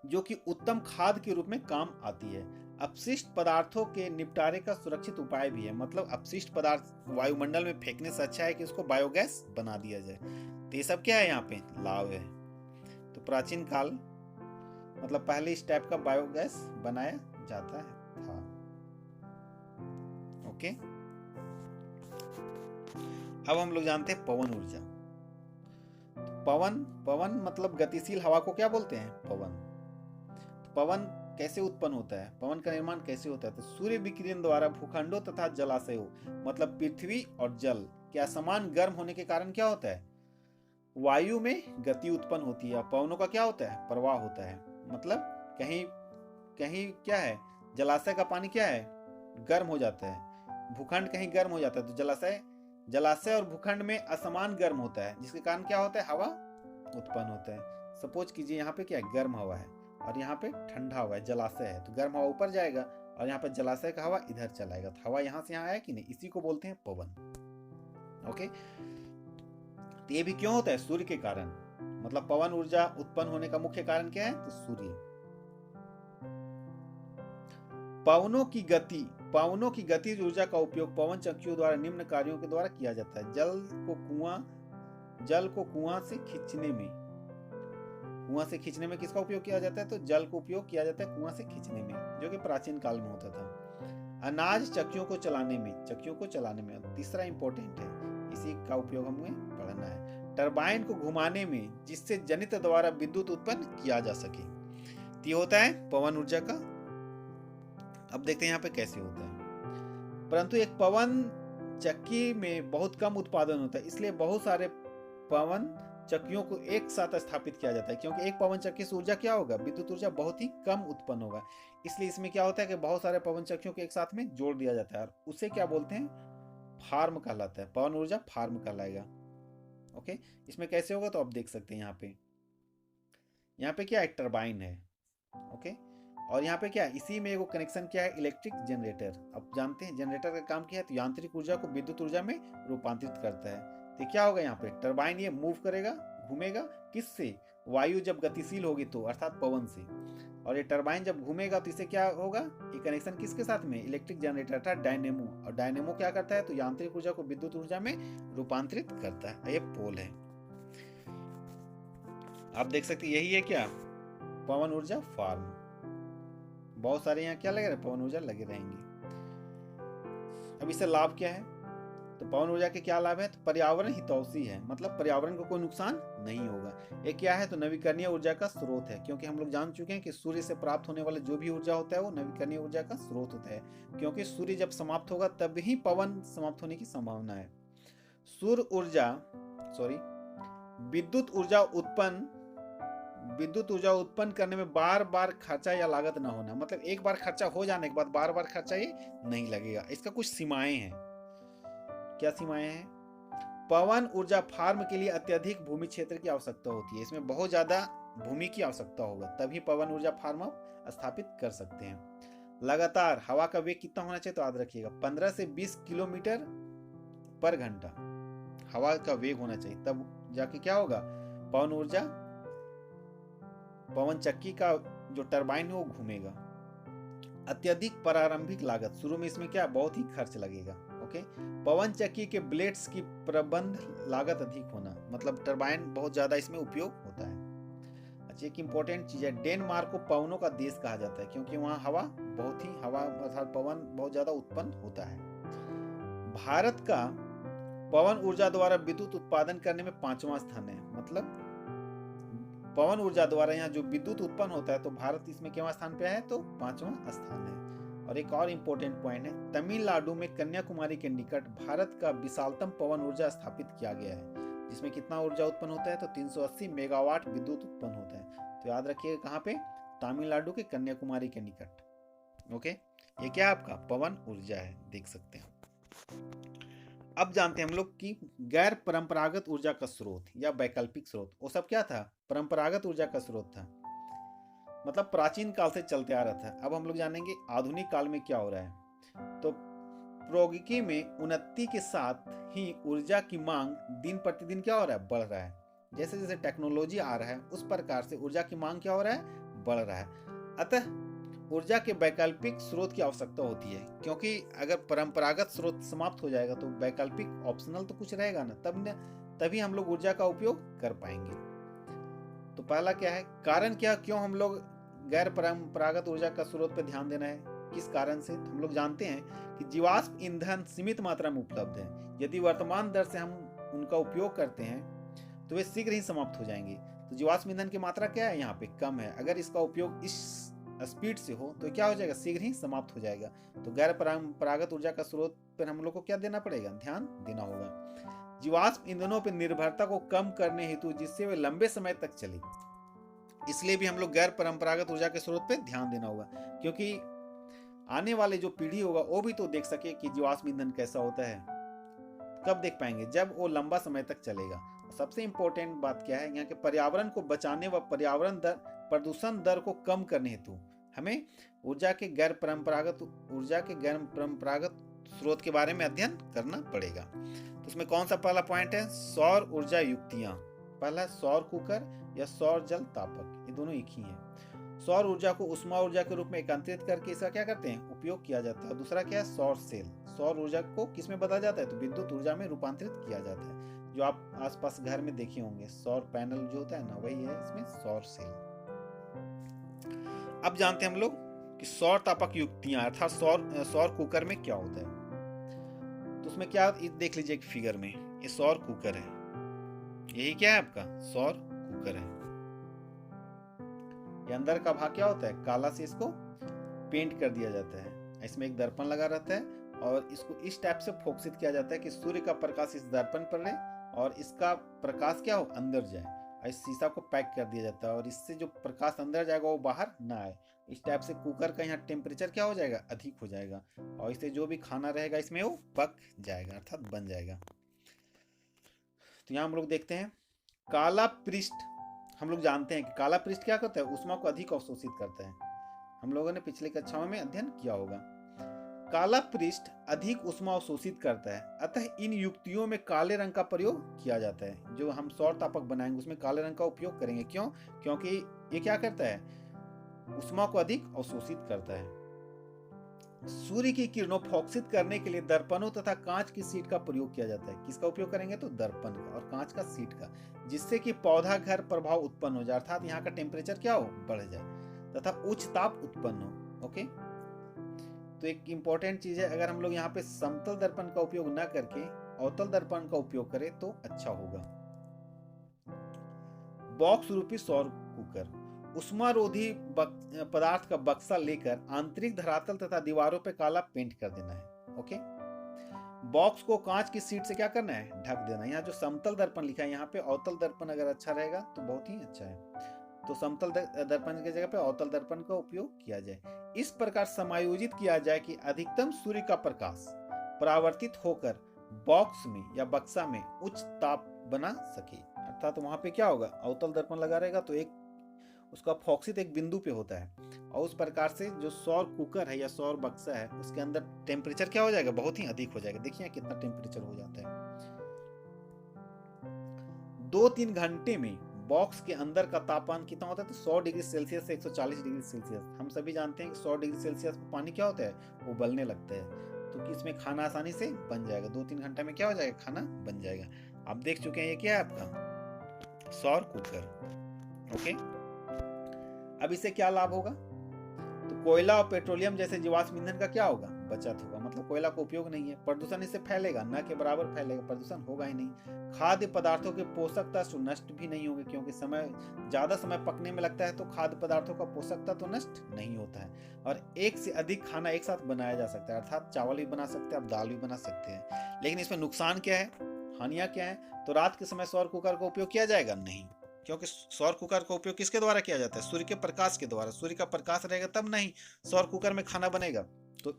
Speaker 1: जो कि उत्तम खाद के रूप में काम आती है। अपशिष्ट पदार्थों के निपटारे का सुरक्षित उपाय भी है, मतलब अपशिष्ट पदार्थ वायुमंडल में फेंकने से अच्छा है कि उसको बायोगैस बना दिया जाए। तो ये सब क्या है, यहाँ पे लाभ है। तो प्राचीन काल मतलब पहले इस टाइप का बायोगैस बनाया जाता है था। ओके, अब हम लोग जानते हैं पवन ऊर्जा। पवन मतलब गतिशील हवा को क्या बोलते हैं, पवन। पवन कैसे उत्पन्न होता है, पवन का निर्माण कैसे होता है, तो सूर्य विकिरण द्वारा भूखंडों तथा जलाशयों, मतलब पृथ्वी और जल के असमान गर्म होने के कारण क्या होता है, वायु में गति उत्पन्न होती है। पवनों का क्या होता है, प्रवाह होता है। मतलब कहीं कहीं क्या है, जलाशय का पानी क्या है, गर्म हो जाता है, भूखंड कहीं गर्म हो जाता है, तो जलाशय और भूखंड में असमान गर्म होता है, जिसके कारण क्या होता है, हवा उत्पन्न होता है। सपोज कीजिए यहाँ पे क्या है, गर्म हवा है और यहाँ पे ठंडा हवा है, जलाशय है, तो गर्म हवा ऊपर जाएगा और यहाँ पे जलाशय का हवा इधर चलाएगा, तो हवा यहाँ से यहाँ आया कि नहीं, इसी को बोलते हैं पवन। ओके, तो ये भी क्यों होता है, सूर्य के कारण। मतलब पवन ऊर्जा उत्पन्न होने का मुख्य कारण क्या है, तो सूर्य। पवनों की गतिज ऊर्जा का उपयोग पवन चक्कियों द्वारा निम्न कार्यों के द्वारा किया जाता है। जल को कुआं से खींचने में किसका उपयोग किया जाता है, तो जल को उपयोग किया जाता है कुआं से खींचने में, जो कि प्राचीन काल में होता था। अनाज चक्कियों को चलाने में तीसरा इंपॉर्टेंट है, इसी का उपयोग हमें पढ़ना है। टरबाइन को घुमाने में, जिससे जनित्र द्वारा विद्युत उत्पन्न किया जा सके, तो ये होता है पवन ऊर्जा का। अब देखते हैं यहाँ पे कैसे होता है। परंतु एक पवन चक्की में बहुत कम उत्पादन होता है, इसलिए बहुत सारे पवन चक्कियों को एक साथ स्थापित किया जाता है, क्योंकि एक पवन चक्की से ऊर्जा क्या होगा, विद्युत ऊर्जा बहुत ही कम उत्पन्न होगा। इसलिए इसमें क्या होता है कि बहुत सारे पवन चक्कियों को एक साथ में जोड़ दिया जाता है, और उसे क्या बोलते हैं, फार्म कहलाता है। पवन ऊर्जा फार्म कहलाएगा। ओके, इसमें कैसे होगा, तो आप देख सकते हैं यहाँ पे क्या, एक टरबाइन है। ओके, और यहाँ पे क्या, इसी में एगो कनेक्शन क्या है, इलेक्ट्रिक जनरेटर। अब जानते हैं जनरेटर का काम क्या है, तो यांत्रिक ऊर्जा को विद्युत ऊर्जा में रूपांतरित करता है। तो क्या होगा, यहाँ पे टरबाइन ये मूव करेगा, घूमेगा, किससे, वायु जब गतिशील होगी तो, अर्थात पवन से। और ये टरबाइन जब घूमेगा तो इससे क्या होगा, ये कनेक्शन किसके साथ में, इलेक्ट्रिक जनरेटर अर्थात डायनेमो। और डायनेमो क्या करता है, तो यांत्रिक ऊर्जा को विद्युत ऊर्जा में रूपांतरित करता है। ये पोल है, आप देख सकते यही है क्या, पवन ऊर्जा फार्म। बहुत सारे यहाँ क्या लगे रहे, पवन ऊर्जा लगे रहेंगे। अब इससे लाभ क्या है, तो पवन ऊर्जा के क्या लाभ है, तो पर्यावरण हितैषी है, मतलब पर्यावरण को कोई नुकसान नहीं होगा। एक क्या है, तो नवीकरणीय ऊर्जा का स्रोत है, क्योंकि हम लोग जान चुके हैं कि सूर्य से प्राप्त होने वाला जो भी ऊर्जा होता है वो नवीकरणीय ऊर्जा का स्रोत होता है, क्योंकि सूर्य जब समाप्त होगा तब ही पवन समाप्त होने की संभावना है। विद्युत ऊर्जा उत्पन्न करने में बार बार खर्चा या लागत ना होना, मतलब एक बार खर्चा हो जाने के बाद बार बार खर्चा ये नहीं लगेगा। इसका कुछ सीमाएं हैं, क्या सीमाएं हैं, पवन ऊर्जा फार्म के लिए अत्यधिक भूमि क्षेत्र की आवश्यकता होती है, इसमें बहुत ज्यादा भूमि की आवश्यकता होगा, तभी पवन ऊर्जा फार्म आप स्थापित कर सकते हैं। लगातार हवा का वेग कितना होना चाहिए, तो याद रखिएगा 15 से 20 किलोमीटर पर घंटा हवा का वेग होना चाहिए, तब जाके क्या होगा, पवन ऊर्जा, पवन चक्की का जो टरबाइन है वो घूमेगा। अत्यधिक प्रारंभिक लागत, शुरू में इसमें क्या बहुत ही खर्च लगेगा। ओके, पवन चक्की के ब्लेड्स की प्रबंध लागत अधिक होना, मतलब टरबाइन बहुत ज्यादा इसमें उपयोग होता है। अच्छा, एक इंपॉर्टेंट चीज है, डेनमार्क को पवनों का देश कहा जाता है क्योंकि वहाँ हवा अर्थात पवन बहुत ज्यादा उत्पन्न होता है। भारत का पवन ऊर्जा द्वारा विद्युत उत्पादन करने में 5वां स्थान है, मतलब पवन ऊर्जा द्वारा यहाँ जो विद्युत उत्पन्न होता है तो भारत इसमें कितवां स्थान पे है, तो 5वां स्थान है। और एक और इम्पोर्टेंट पॉइंट है, तमिलनाडु में कन्याकुमारी के निकट भारत का विशालतम पवन ऊर्जा स्थापित किया गया है, जिसमें कितना ऊर्जा उत्पन्न होता है, तो 380 मेगावाट विद्युत उत्पन्न होता है। तो याद रखिएगा कहाँ पे, तमिलनाडु के कन्याकुमारी के निकट। ओके, ये क्या आपका पवन ऊर्जा है, देख सकते हैं। अब जानते हैं हम लोग कि गैर परंपरागत ऊर्जा का स्रोत या वैकल्पिक स्रोत, वो सब क्या था, परंपरागत ऊर्जा का स्रोत था, मतलब प्राचीन काल से चलते आ रहा था। अब हम लोग जानेंगे आधुनिक काल में क्या हो रहा है। तो प्रौद्योगिकी में उन्नति के साथ ही ऊर्जा की मांग दिन प्रतिदिन क्या हो रहा है, बढ़ रहा है। जैसे जैसे टेक्नोलॉजी आ रहा है उस प्रकार से ऊर्जा की मांग क्या हो रहा है, बढ़ रहा है। अतः ऊर्जा के वैकल्पिक स्रोत की आवश्यकता होती है, क्योंकि अगर परंपरागत स्रोत समाप्त हो जाएगा तो वैकल्पिक ऑप्शनल तो कुछ रहेगा ना, तभी हम लोग ऊर्जा का उपयोग कर पाएंगे। तो पहला क्या है, कारण क्या, क्यों हम लोग गैर परंपरागत ऊर्जा का स्रोत पर ध्यान देना है, किस कारण से। तो हम लोग जानते हैं कि जीवाश्म ईंधन सीमित मात्रा में उपलब्ध है, यदि वर्तमान दर से हम उनका उपयोग करते हैं तो वे शीघ्र ही समाप्त हो जाएंगे। तो जीवाश्म ईंधन की मात्रा क्या है, यहाँ पे कम है, अगर इसका उपयोग इस स्पीड से हो तो क्या हो जाएगा, शीघ्र ही समाप्त हो जाएगा। तो गैर परंपरागत ऊर्जा का स्रोत पर हम लोग को क्या देना पड़ेगा, ध्यान देना होगा। जीवाश्म ईंधनों पर निर्भरता को कम करने हेतु, जिससे वे लंबे समय तक चले, इसलिए भी हम लोग गैर परंपरागत ऊर्जा के स्रोत पे ध्यान देना होगा, क्योंकि आने वाले जो पीढ़ी होगा वो भी तो देख सके कि जीवाश्म ईंधन कैसा होता है। कब देख पाएंगे, जब वो लंबा समय तक चलेगा। सबसे इंपॉर्टेंट बात क्या है, यहाँ के पर्यावरण को बचाने व पर्यावरण प्रदूषण दर को कम करने हेतु हमें ऊर्जा के गैर परंपरागत स्रोत के बारे में अध्ययन करना पड़ेगा। तो उसमें कौन सा पहला पॉइंट है, सौर ऊर्जा युक्तियां। पहला सौर कुकर या सौर जल तापक, ये दोनों एक ही है। सौर ऊर्जा को उष्मा ऊर्जा के रूप में एकत्रित करके इसका क्या करते हैं, उपयोग किया जाता है। दूसरा क्या है, सौर सेल। सौर ऊर्जा को किस में बदला जाता है, तो विद्युत ऊर्जा में रूपांतरित किया जाता है, जो आप आसपास घर में देखे होंगे, सौर पैनल जो होता है ना, वही है इसमें सौर सेल। अब जानते हैं हम लोग कि सौर तापक युक्तियां अर्थात सौर कुकर में क्या होता है। तो उसमें क्या देख लीजिए, एक फिगर में ये सौर कुकर है, यही क्या है आपका सौर कुकर है। ये अंदर का भाग क्या होता है, काला से इसको पेंट कर दिया जाता है, इसमें एक दर्पण लगा रहता है और इसको इस टाइप से फोकसित किया जाता है कि सूर्य का प्रकाश इस दर्पण पर रहे और इसका प्रकाश क्या हो, अंदर जाए। इस शीशा को पैक कर दिया जाता है और इससे जो प्रकाश अंदर जाएगा वो बाहर ना आए। इस टाइप से कुकर का यहाँ टेम्परेचर क्या हो जाएगा, अधिक हो जाएगा और इससे जो भी खाना रहेगा इसमें वो पक जाएगा अर्थात बन जाएगा। तो यहाँ हम लोग देखते हैं काला पृष्ठ। हम लोग जानते हैं कि काला पृष्ठ क्या करता है, ऊष्मा को अधिक अवशोषित करता है। हम लोगों ने पिछले कक्षाओं में अध्ययन किया होगा। काला पृष्ठ अधिक ऊष्मा अवशोषित करता है, अतः इन युक्तियों में काले रंग का प्रयोग किया जाता है। जो हम सौर तापक बनाएंगे उसमें काले रंग का उपयोग करेंगे, क्यों, क्योंकि ये क्या करता है, ऊष्मा को अधिक अवशोषित करता है। सूर्य की किरणों फोकसित करने के लिए दर्पणों तथा कांच की शीट का प्रयोग किया जाता है। किसका उपयोग करेंगे, तो दर्पण का और कांच का शीट का, जिससे कि पौधा घर प्रभाव उत्पन्न हो जाए अर्थात यहाँ का टेम्परेचर क्या हो, बढ़ जाए तथा उच्च ताप उत्पन्न हो। ओके, तो एक इंपॉर्टेंट चीज है, अगर हम लोग यहाँ पे समतल दर्पण का उपयोग न करके अवतल दर्पण का उपयोग करें तो अच्छा होगा। बॉक्स रूपी सौर कुकर, उष्मारोधी पदार्थ का बक्सा लेकर आंतरिक धरातल तथा दीवारों पे काला पेंट कर देना है। ओके, बॉक्स को कांच की शीट से क्या करना है, ढक देना। यहाँ जो समतल दर्पण लिखा है यहाँ पे अवतल दर्पण अगर अच्छा रहेगा तो बहुत ही अच्छा है, तो समतल दर्पण की जगह पे अवतल दर्पण का उपयोग किया जाए। इस प्रकार समायोजित किया जाए कि अधिकतम सूर्य का प्रकाश परावर्तित होकर बॉक्स में या बक्सा में उच्च ताप बना सके। अर्थात वहां पे क्या होगा, अवतल दर्पण लगा रहेगा तो एक उसका फोकसित एक बिंदु पे होता है और उस प्रकार से जो सौर कुकर है या सौर बक्सा है उसके अंदर टेम्परेचर क्या हो जाएगा, बहुत ही अधिक हो जाएगा। देखिए कितना टेम्परेचर हो जाता है। 2-3 घंटे में बॉक्स के अंदर का तापमान कितना होता है, तो 100 डिग्री सेल्सियस से 140 डिग्री सेल्सियस। हम सभी जानते हैं कि 100 डिग्री सेल्सियस पर पानी क्या होता है, उबलने लगता है। तो इसमें खाना आसानी से बन जाएगा, 2-3 घंटे में क्या हो जाएगा, खाना बन जाएगा। आप देख चुके हैं ये क्या है आपका सौर कुकर। ओके, अब इससे क्या लाभ होगा, तो कोयला और पेट्रोलियम जैसे जीवाश्म ईंधन का क्या होगा, बचत होगा। मतलब कोयला का उपयोग नहीं है, प्रदूषण इससे फैलेगा न के बराबर फैलेगा, प्रदूषण होगा ही नहीं। खाद्य पदार्थों के पोषक तत्व नष्ट भी नहीं होंगे, क्योंकि ज्यादा समय पकने में लगता है तो खाद्य पदार्थों का पोषक तत्व नष्ट नहीं होता है। और एक से अधिक खाना एक साथ बनाया जा सकता है, अर्थात चावल भी बना सकते हैं, आप दाल भी बना सकते हैं। लेकिन इसमें नुकसान क्या है, हानियां क्या है, तो रात के समय सौर कुकर का उपयोग किया जाएगा नहीं, क्योंकि सौर कुकर का उपयोग किसके द्वारा किया जाता है, सूर्य के प्रकाश के द्वारा। सूर्य का प्रकाश रहेगा तब नहीं सौर कुकर में खाना बनेगा। तो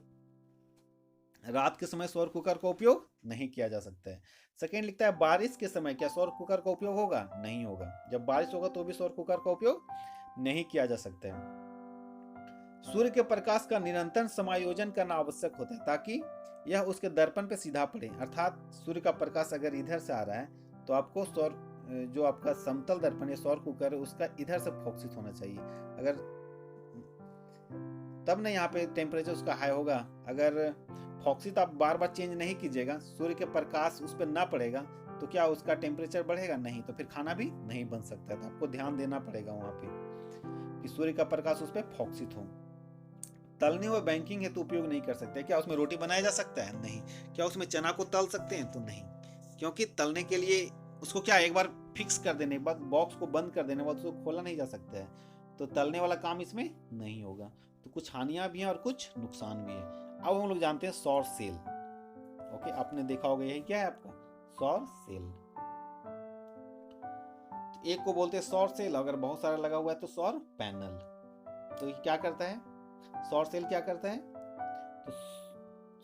Speaker 1: रात के समय सौर कुकर का उपयोग नहीं किया जा सकता है। सेकेंड लिखता है बारिश के समय क्या सौर कुकर का उपयोग होगा, नहीं होगा। जब बारिश होगा तो भी सौर कुकर का उपयोग नहीं किया जा सकता है। सूर्य के प्रकाश का निरंतर समायोजन करना आवश्यक होता है, ताकि यह उसके दर्पण पे सीधा पड़े। अर्थात सूर्य का प्रकाश अगर इधर से आ रहा है तो आपको जो आपका समतल दर्पण है सौर कुकर है उसका इधर से फोकसित होना चाहिए, अगर तब ना यहाँ पे टेम्परेचर उसका हाई होगा। अगर फोकसित आप बार बार चेंज नहीं कीजिएगा, सूर्य के प्रकाश उस पर ना पड़ेगा, तो क्या उसका टेम्परेचर बढ़ेगा, नहीं, तो फिर खाना भी नहीं बन सकता है। तो आपको ध्यान देना पड़ेगा वहां पे कि सूर्य का प्रकाश उस पर फोकसित हो। तलने व बैंकिंग हेतु उपयोग नहीं कर सकते। क्या उसमें रोटी बनाया जा सकता है, नहीं। क्या उसमें चना को तल सकते हैं, तो नहीं, क्योंकि तलने के लिए उसको क्या एक बार फिक्स कर देने के बाद, बॉक्स को बंद कर देने के बाद उसको खोला नहीं जा सकता है, तो तलने वाला काम इसमें नहीं होगा। तो कुछ हानियां भी हैं और कुछ नुकसान भी है। अब हम लोग जानते हैं सौर सेल। ओके, आपने देखा होगा यही क्या है आपका सौर सेल। तो एक को बोलते हैं सौर सेल, अगर बहुत सारा लगा हुआ है तो सौर पैनल। तो ये क्या करता है, सौर सेल क्या करता है, तो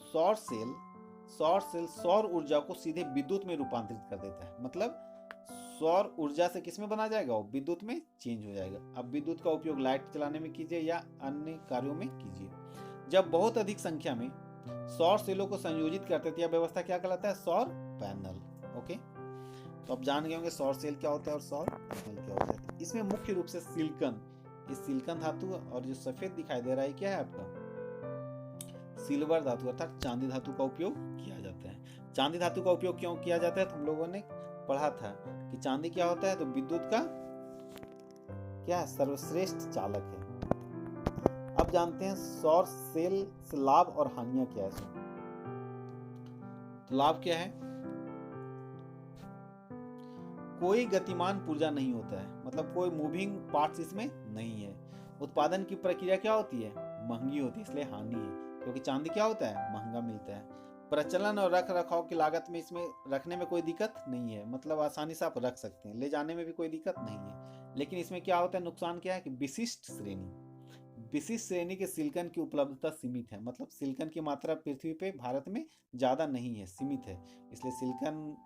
Speaker 1: सौर सेल सौर ऊर्जा को सीधे विद्युत में रूपांतरित कर देता है। मतलब सौर ऊर्जा से किसमें बना जाएगा, वो विद्युत में चेंज हो जाएगा। अब विद्युत का उपयोग लाइट चलाने में कीजिए या अन्य कार्यों में कीजिए। जब बहुत अधिक संख्या में सौर सेलों को संयोजित करते थे, यह व्यवस्था क्या कहलाता है, सौर पैनल। ओके, तो आप जान गए होंगे सौर सेल क्या होता है और सौर पैनल क्या होता है। इसमें मुख्य रूप से सिलिकॉन, इस सिलिकॉन धातु और जो सफेद दिखाई दे रहा है क्या है आपका सिल्वर धातु अर्थात चांदी धातु का उपयोग किया जाता है। चांदी धातु का उपयोग क्यों किया जाता है, तो हम लोगों ने पढ़ा था कि चांदी क्या होता है, तो विद्युत का क्या है, सर्वश्रेष्ठ चालक है। अब जानते हैं सौर सेल से लाभ और हानियां क्या है। तो लाभ क्या है, कोई गतिमान पुर्जा नहीं होता है, मतलब कोई मूविंग पार्ट्स इसमें नहीं है। उत्पादन की प्रक्रिया क्या होती है, महंगी होती है, इसलिए हानि है, क्योंकि चांदी क्या होता है, महंगा मिलता है। प्रचलन और रख रखाव की लागत में इसमें रखने में कोई दिक्कत नहीं है, मतलब आसानी से आप रख सकते हैं, ले जाने में भी कोई दिक्कत नहीं है। लेकिन इसमें क्या होता है, नुकसान क्या है कि विशिष्ट श्रेणी के सिलिकॉन की उपलब्धता सीमित है। मतलब सिलिकॉन की मात्रा पृथ्वी पे भारत में ज्यादा नहीं है, सीमित है, इसलिए सिलिकॉन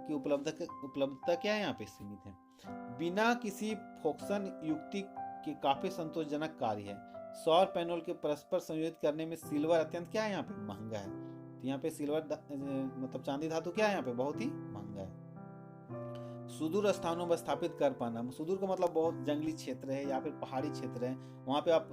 Speaker 1: की उपलब्धता क्या है यहाँ पे, सीमित है। बिना किसी फोक्सन युक्ति के काफी संतोषजनक कार्य है। सौर पैनल के परस्पर संयोजित करने में सिल्वर अत्यंत क्या है यहाँ पे, महंगा है। तो यहाँ पे सिल्वर मतलब चांदी धातु क्या है यहाँ पे, बहुत ही महंगा है। सुदूर स्थानों में स्थापित कर पाना, सुदूर का मतलब बहुत जंगली क्षेत्र है या फिर पहाड़ी क्षेत्र है, वहां पे आप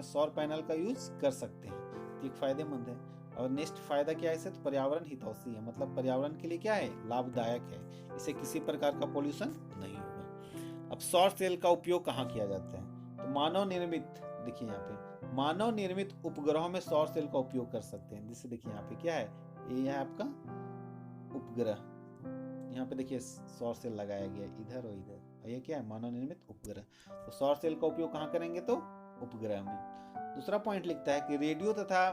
Speaker 1: सौर पैनल का यूज कर सकते हैं, तो एक फायदेमंद है। और नेक्स्ट फायदा क्या है इससे, तो पर्यावरण हितौषी है, मतलब पर्यावरण के लिए क्या है, लाभदायक है, इससे किसी प्रकार का पोल्यूशन नहीं होगा। अब सौर सेल का उपयोग कहाँ किया जाता है, तो मानव निर्मित, देखिए यहाँ पे मानव निर्मित उपग्रहों में सौर सेल का उपयोग कर सकते हैं। जैसे देखिए यहाँ पे क्या है, ये है आपका उपग्रह, यहाँ पे देखिए सौर सेल लगाया गया इधर और इधर, और ये क्या है, मानव निर्मित उपग्रह। तो सौर सेल का उपयोग कहाँ करेंगे, तो उपग्रह में। दूसरा पॉइंट लिखता है कि रेडियो तथा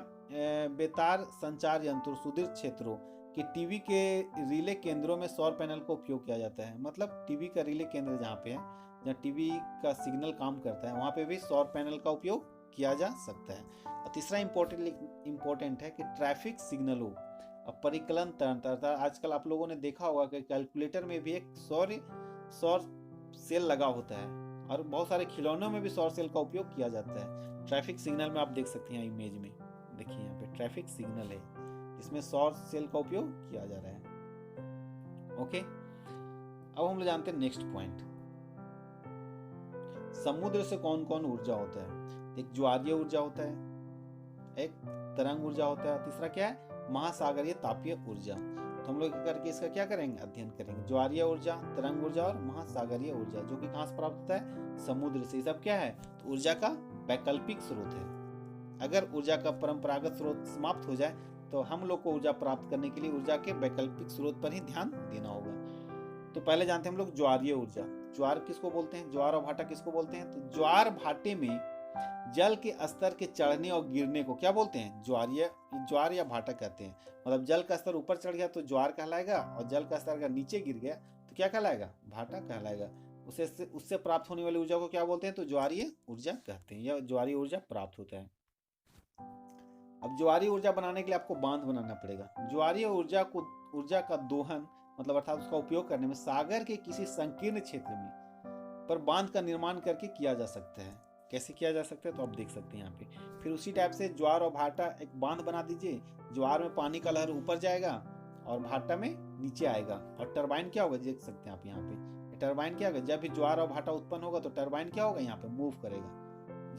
Speaker 1: बेतार संचार यंत्रों, सुदूर क्षेत्रों के टीवी के रिले केंद्रों में सौर पैनल का उपयोग किया जाता है। मतलब टीवी का रिले केंद्र जहाँ पे है, जहाँ टीवी का सिग्नल काम करता है, वहाँ पे भी सौर पैनल का उपयोग किया जा सकता है। और तीसरा इम्पोर्टेंट है कि ट्रैफिक सिग्नलों और परिकलन तंत्र, आजकल आप लोगों ने देखा होगा कि कैलकुलेटर में भी एक सौर सेल लगा होता है, और बहुत सारे खिलौनों में भी सौर सेल का उपयोग किया जाता है। ट्रैफिक सिग्नल में आप देख सकते हैं इमेज में, देखिए यहाँ पे ट्रैफिक सिग्नल है, इसमें सौर सेल का उपयोग किया जा रहा है। ओके, अब हम लोग जानते हैं नेक्स्ट पॉइंट, समुद्र से कौन कौन ऊर्जा होता है। एक ज्वारीय ऊर्जा होता है, एक तरंग ऊर्जा होता है, तीसरा क्या है, महासागरीय तापीय ऊर्जा। तो हम लोग करके इसका क्या करेंगे, अध्ययन करेंगे। ज्वारीय ऊर्जा, तरंग ऊर्जा और महासागरीय ऊर्जा, जो कि कहाँ से प्राप्त होता है, समुद्र से। सब क्या है, तो ऊर्जा का वैकल्पिक स्रोत है। अगर ऊर्जा का परंपरागत स्रोत समाप्त हो जाए तो हम लोग को ऊर्जा प्राप्त करने के लिए ऊर्जा के वैकल्पिक स्रोत पर ही ध्यान देना होगा। तो पहले जानते हैं हम लोग ज्वारीय ऊर्जा। ज्वार किसको बोलते हैं, ज्वार और भाटा किसको बोलते हैं, तो ज्वार भाटे में जल के स्तर के चढ़ने और गिरने को क्या बोलते हैं, ज्वार या भाटा कहते हैं। मतलब जल का स्तर ऊपर चढ़ गया तो ज्वार कहलाएगा, और जल का स्तर अगर नीचे गिर गया तो क्या कहलाएगा, भाटा कहलाएगा। उससे प्राप्त होने वाली ऊर्जा को क्या बोलते हैं, तो ज्वारीय ऊर्जा कहते हैं, या ज्वारीय ऊर्जा प्राप्त होता है। अब ज्वारीय ऊर्जा बनाने के लिए आपको बांध बनाना पड़ेगा। ज्वारीय ऊर्जा का दोहन मतलब अर्थात उसका उपयोग करने में सागर के किसी संकीर्ण क्षेत्र में पर बांध का निर्माण करके किया जा सकता है। कैसे किया जा सकता है, तो आप देख सकते हैं यहाँ पे। फिर उसी टाइप से ज्वार और भाटा एक बांध बना दीजिए। ज्वार में पानी का लहर ऊपर जाएगा और भाटा में नीचे आएगा, और टरबाइन क्या होगा, देख सकते हैं आप यहाँ पे। टरबाइन क्या होगा, जब भी ज्वार और भाटा उत्पन्न होगा तो टरबाइन क्या होगा, यहाँ पे मूव करेगा।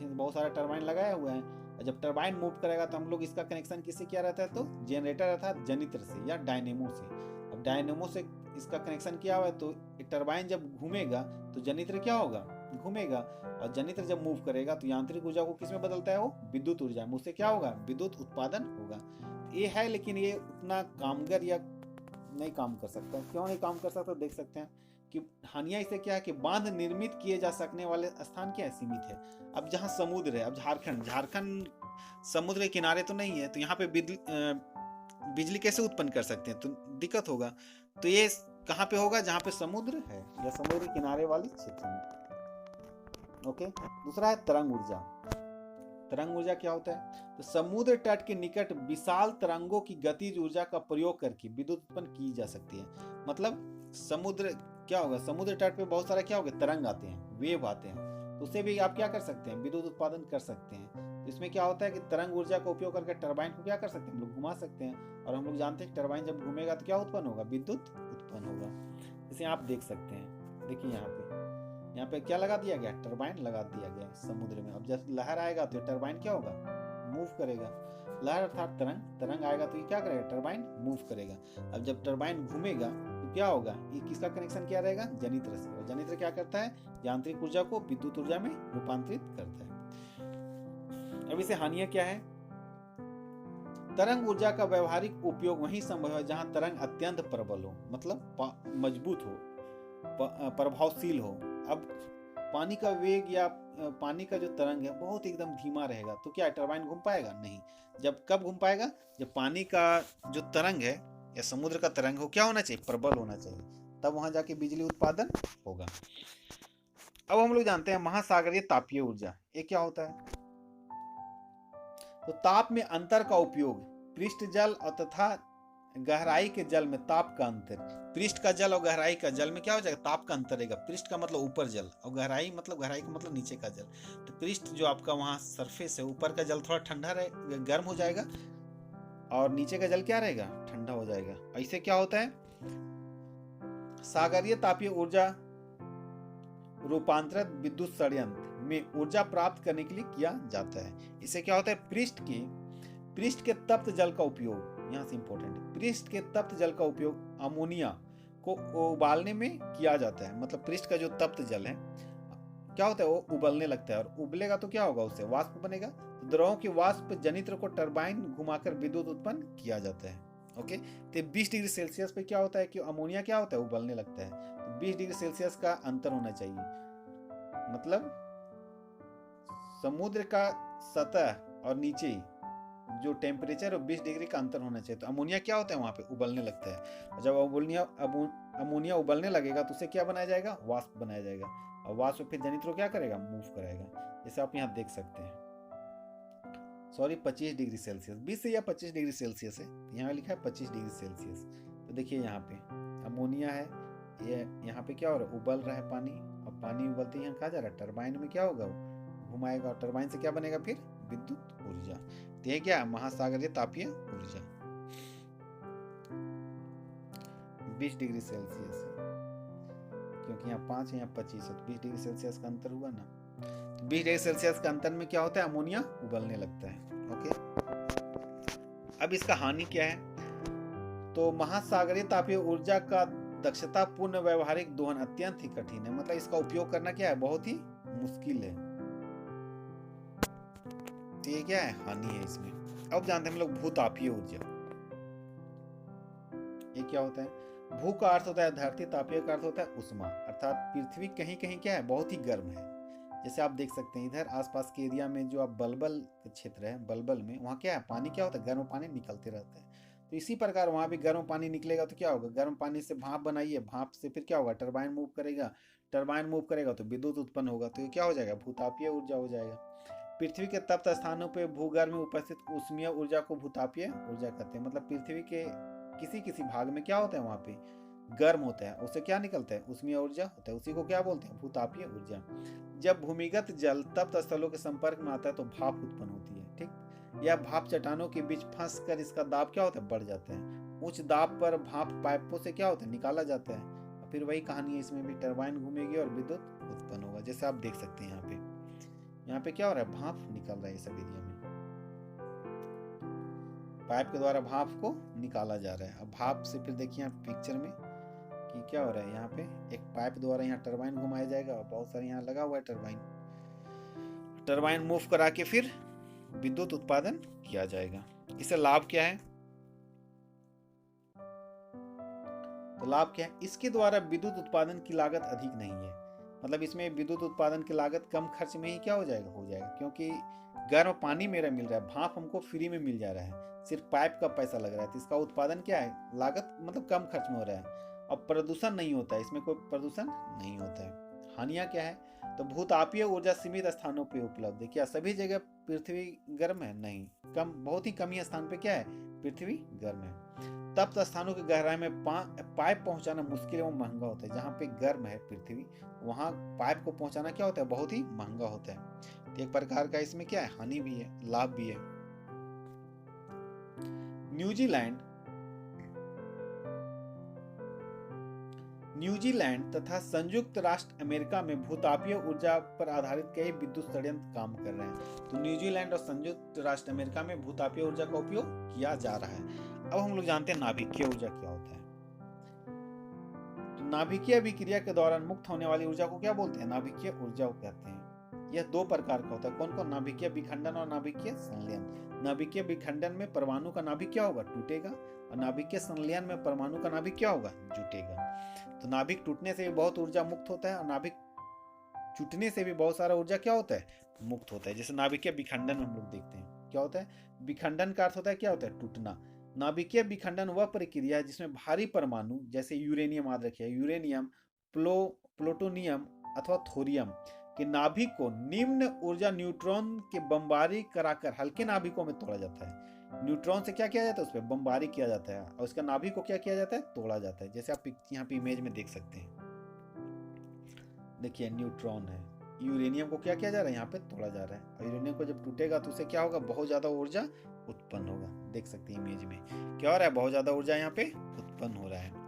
Speaker 1: बहुत सारे टरबाइन लगाए हुए हैं, और जब टरबाइन मूव करेगा तो हम लोग इसका कनेक्शन किससे किया रहता है, तो जनरेटर अर्थात जनित्र से या डायनेमो से। अब डायनेमो से इसका कनेक्शन किया हुआ है, तो टरबाइन जब घूमेगा तो जनित्र क्या होगा, घूमेगा, और जनित्र जब मूव करेगा तो यांत्रिक ऊर्जा को किस में बदलता है, वो विद्युत ऊर्जा में। उससे क्या होगा, विद्युत उत्पादन होगा। ये है, लेकिन ये उतना कामगर या नहीं काम कर सकता। क्यों नहीं काम कर सकता, देख सकते हैं कि हानियां इसे क्या है कि बांध निर्मित किए जा सकने वाले स्थान क्या है, सीमित है। अब जहाँ समुद्र है, अब झारखंड समुद्र के किनारे तो नहीं है, तो यहाँ पे बिजली कैसे उत्पन्न कर सकते हैं, तो दिक्कत होगा। तो ये कहाँ पे होगा, जहाँ पे समुद्र है या समुद्र किनारे वाले क्षेत्र में। ओके, दूसरा है तरंग ऊर्जा। तरंग ऊर्जा क्या होता है, तो समुद्र तट के निकट विशाल तरंगों की गतिज ऊर्जा का प्रयोग करके विद्युत उत्पन्न की जा सकती है। मतलब समुद्र क्या होगा, समुद्र तट पे बहुत सारा क्या होगा, तरंग आते हैं, वेव आते हैं, तो उससे भी आप क्या कर सकते हैं, विद्युत उत्पादन कर सकते हैं। तो इसमें क्या होता है कि तरंग ऊर्जा का उपयोग करके टरबाइन को क्या कर सकते हैं, हम लोग घुमा सकते हैं। और हम लोग जानते हैं कि टरबाइन जब घूमेगा तो क्या उत्पन्न होगा, विद्युत उत्पन्न होगा। इसे आप देख सकते हैं, देखिए यहाँ पे क्या लगा दिया गया, टरबाइन लगा दिया गया समुद्र में। अब जब लहर आएगा तो टरबाइन क्या होगा, मूव करेगा। लहर अर्थात तरंग आएगा तो ये क्या करेगा, टरबाइन मूव करेगा। अब जब टरबाइन घूमेगा तो क्या होगा, ये किसका कनेक्शन किया रहेगा, जनित्र से। और जनित्र क्या करता है, यांत्रिक ऊर्जा को विद्युत ऊर्जा में रूपांतरित करता है। अब इसे हानियां क्या है, तरंग ऊर्जा का व्यवहारिक उपयोग वहीं संभव है जहां तरंग अत्यंत प्रबल हो, मतलब मजबूत हो, प्रभावशील हो। अब पानी का वेग या पानी का जो तरंग है बहुत एकदम धीमा रहेगा, तो क्या टरबाइन घूम पाएगा, नहीं। जब कब घूम पाएगा, जब पानी का जो तरंग है या समुद्र का तरंग हो क्या होना चाहिए, प्रबल होना चाहिए, तब वहां जाके बिजली उत्पादन होगा। अब हम लोग जानते हैं महासागरीय तापीय ऊर्जा, ये क्या होता है। तो ताप में अंतर का उपयोग, पृष्ठ जल और तथा गहराई के जल में ताप का अंतर। पृष्ठ का जल और गहराई का जल में क्या हो जाएगा, ताप का अंतर रहेगा। पृष्ठ का मतलब ऊपर जल, और गहराई का मतलब नीचे का जल। तो पृष्ठ जो आपका वहां सरफेस है, ऊपर का जल थोड़ा ठंडा रहे, गर्म हो जाएगा, और नीचे का जल क्या रहेगा, ठंडा हो जाएगा। ऐसे क्या होता है, सागरीय तापीय ऊर्जा रूपांतरित विद्युत संयंत्र में ऊर्जा प्राप्त करने के लिए किया जाता है। इससे क्या होता है, पृष्ठ के तप्त जल का उपयोग, यहाँ से इंपॉर्टेंट है, पृष्ठ के तप्त जल का उपयोग अमोनिया को उबालने में किया जाता है। मतलब पृष्ठ का जो तप्त जल है क्या होता है, वो उबलने लगता है, और उबलेगा तो क्या होगा, उससे वाष्प बनेगा। तो द्रवों की वाष्प जनित्र को टरबाइन घुमाकर विद्युत उत्पन्न किया जाता है। ओके, तो 20 डिग्री सेल्सियस पे क्या होता है कि अमोनिया क्या होता है, उबलने लगता है। तो 20 डिग्री सेल्सियस का अंतर होना चाहिए, मतलब समुद्र का सतह और नीचे जो टेम्परेचर और 20 डिग्री का अंतर होना चाहिए। तो अमोनिया क्या होता है, वहां पे उबलने लगता है। जब अमोनिया उबलने लगेगा तो उसे क्या बनाया जाएगा, वाष्प बनाया जाएगा, और वाष्प फिर जनित्र क्या करेगा, मूव कराएगा। जैसे आप यहाँ देख सकते हैं, सॉरी 25 डिग्री सेल्सियस, 20 या 25 डिग्री सेल्सियस है, यहाँ लिखा है 25 डिग्री सेल्सियस। तो देखिए यहाँ पे अमोनिया है, ये यहाँ पे क्या हो रहा है, उबल रहा है पानी, और पानी उबलते यहाँ कहा जा रहा है टरबाइन में क्या होगा, घुमाएगा, और टरबाइन से क्या बनेगा, फिर विद्युत ऊर्जा। तो ये क्या, महासागरीय तापीय ऊर्जा 20 डिग्री सेल्सियस। क्योंकि यहाँ 5 है, यहाँ 25 है, तो 20 डिग्री सेल्सियस का अंतर हुआ ना। तो 20 डिग्री सेल्सियस का अंतर में क्या होता है, अमोनिया उबलने लगता है। ओके, अब इसका हानि क्या है, तो महासागरीय तापीय ऊर्जा का दक्षतापूर्ण व्यवहारिक दोहन अत्यंत ही कठिन है। मतलब इसका उपयोग करना क्या है, बहुत ही मुश्किल है। तो ये क्या है, हानि है इसमें। अब जानते हैं हम लोग भूतापीय ऊर्जा, ये क्या होता है। भू का अर्थ होता है धरती, तापीय का अर्थ होता है उष्मा, अर्थात पृथ्वी कहीं कहीं क्या है, बहुत ही गर्म है। जैसे आप देख सकते हैं इधर आसपास के एरिया में जो आप बलबल क्षेत्र है, बलबल में वहाँ क्या है, पानी क्या होता है, गर्म पानी निकलते रहता है। तो इसी प्रकार वहाँ भी गर्म पानी निकलेगा तो क्या होगा, गर्म पानी से भाप बनाइए, भाप से फिर क्या होगा, टरबाइन मूव करेगा, टरबाइन मूव करेगा तो विद्युत उत्पन्न होगा, तो ये क्या हो जाएगा, भूतापीय ऊर्जा हो जाएगा। पृथ्वी के तप्त स्थानों पर भूगर्भ में उपस्थित ऊष्मीय ऊर्जा को भूतापीय ऊर्जा कहते हैं। मतलब पृथ्वी के किसी किसी भाग में क्या होता है, वहाँ पे गर्म होता है, उससे क्या निकलता है, ऊष्मीय ऊर्जा होता है, उसी को क्या बोलते हैं, भूतापीय ऊर्जा। जब भूमिगत जल तप्त स्थलों के संपर्क में आता है तो भाप उत्पन्न होती है। ठीक, यह भाप चट्टानों के बीच फंस कर इसका दाब क्या होता है, बढ़ जाता है। उच्च दाब पर भाप पाइपों से क्या होता है, निकाला जाता है। फिर वही कहानी है, इसमें भी टरबाइन घूमेगी और विद्युत उत्पन्न होगा। जैसे आप देख सकते हैं यहाँ पे क्या हो रहा है, भाप निकल रहा है इस एरिया में, पाइप के द्वारा भाप को निकाला जा रहा है। अब भाप से फिर देखिए यहाँ पिक्चर में कि क्या हो रहा है, यहाँ पे एक पाइप द्वारा यहाँ टरबाइन घुमाया जाएगा और बहुत सारे यहाँ लगा हुआ है टरबाइन मूव करा के फिर विद्युत उत्पादन किया जाएगा। इससे लाभ क्या है, तो लाभ क्या है, इसके द्वारा विद्युत उत्पादन की लागत अधिक नहीं है। मतलब इसमें विद्युत उत्पादन की लागत कम खर्च में ही क्या हो जाएगा, क्योंकि गर्म पानी मेरा मिल रहा है, भाप हमको फ्री में मिल जा रहा है, सिर्फ पाइप का पैसा लग रहा है। तो इसका उत्पादन क्या है, लागत मतलब कम खर्च में हो रहा है और प्रदूषण नहीं होता है, इसमें कोई प्रदूषण नहीं होता है। हानियां क्या है, तो भूतापीय ऊर्जा सीमित स्थानों पे उपलब्ध है। क्या सभी जगह पृथ्वी गर्म है, नहीं, कम, बहुत ही कम ही स्थान पे क्या है, पृथ्वी गर्म है। तप्त स्थानों की गहराई में पाइप पहुंचाना मुश्किल एवं महंगा होता है। जहाँ पे गर्म है पृथ्वी, वहां पाइप को पहुंचाना क्या होता है, बहुत ही महंगा होता है। तो एक प्रकार का इसमें क्या है, हानि भी है, लाभ भी है। न्यूजीलैंड तथा संयुक्त राष्ट्र अमेरिका में भूतापीय ऊर्जा पर आधारित कई विद्युत संयंत्र काम कर रहे हैं। तो न्यूजीलैंड और संयुक्त राष्ट्र अमेरिका में भूतापीय ऊर्जा का उपयोग किया जा रहा है। अब हम लोग जानते हैं नाभिकीय ऊर्जा क्या होता है। तो नाभिकीय अभिक्रिया के दौरान मुक्त होने वाली ऊर्जा को क्या बोलते हैं, नाभिकीय ऊर्जा को कहते हैं। यह दो प्रकार का होता है, कौन कौन, नाभिकीय विखंडन और नाभिकीय संलयन। नाभिकीय विखंडन में परमाणु का नाभिक क्या होगा, टूटेगा, और नाभिकीय संलयन में परमाणु का नाभिक क्या होगा, जुटेगा। तो नाभिक टूटने से भी बहुत ऊर्जा मुक्त होता है और नाभिक टूटने से भी बहुत सारा ऊर्जा क्या होता है, मुक्त होता है। जैसे नाभिकीय विखंडन हम लोग देखते हैं, क्या होता है, विखंडन का अर्थ होता है क्या होता है, टूटना। नाभिकीय विखंडन वह प्रक्रिया है जिसमें भारी परमाणु, जैसे यूरेनियम याद रखिए, यूरेनियम, प्लूटोनियम अथवा थोरियम के नाभिक को निम्न ऊर्जा न्यूट्रॉन के बमबारी कराकर हल्के नाभिकों में तोड़ा जाता है। न्यूट्रॉन से क्या किया जाता है, उस पर बमबारी किया जाता है और उसका नाभिक को क्या किया जाता है, तोड़ा जाता है। जैसे आप यहाँ पे इमेज में देख सकते हैं, देखिए न्यूट्रॉन है, यूरेनियम को क्या किया जा रहा है, यहाँ पे तोड़ा जा रहा है, और यूरेनियम को जब टूटेगा तो उससे क्या होगा, बहुत ज्यादा ऊर्जा उत्पन्न होगा। देख सकते हैं इमेज में क्या हो रहा है, बहुत ज्यादा ऊर्जा यहाँ पे उत्पन्न हो रहा है।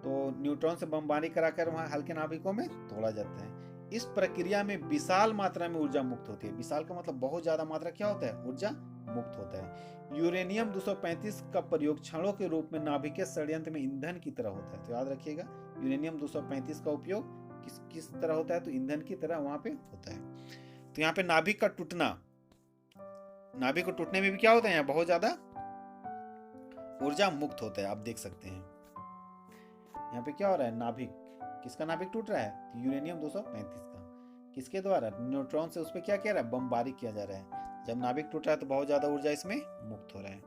Speaker 1: तो न्यूट्रॉन से बमबारी कराकर वहां हल्के नाभिकों में तोड़ा जाता है। इस प्रक्रिया में विशाल मात्रा में ऊर्जा मुक्त होती है। विशाल का मतलब बहुत ज्यादा मात्रा क्या होता है, ऊर्जा मुक्त होता है। यूरेनियम 235 का प्रयोग क्षणों के रूप में नाभिकीय षड्यंत्र में ईंधन की तरह होता है। तो याद रखिएगा, यूरेनियम 235 का उपयोग किस तरह होता है, तो ईंधन की तरह वहां पे होता है। तो यहाँ पे नाभिक का टूटना, नाभिक को टूटने में भी क्या होता है, यहाँ बहुत ज्यादा ऊर्जा मुक्त होता है। आप देख सकते हैं यहाँ पे क्या हो रहा है, नाभिक, किसका नाभिक टूट रहा है, यूरेनियम 235 का, किसके द्वारा, न्यूट्रॉन से उस पर क्या किया रहा है, बमबारी किया जा रहा है। जब नाभिक टूट रहा है तो बहुत ज्यादा ऊर्जा इसमें मुक्त हो रहा है।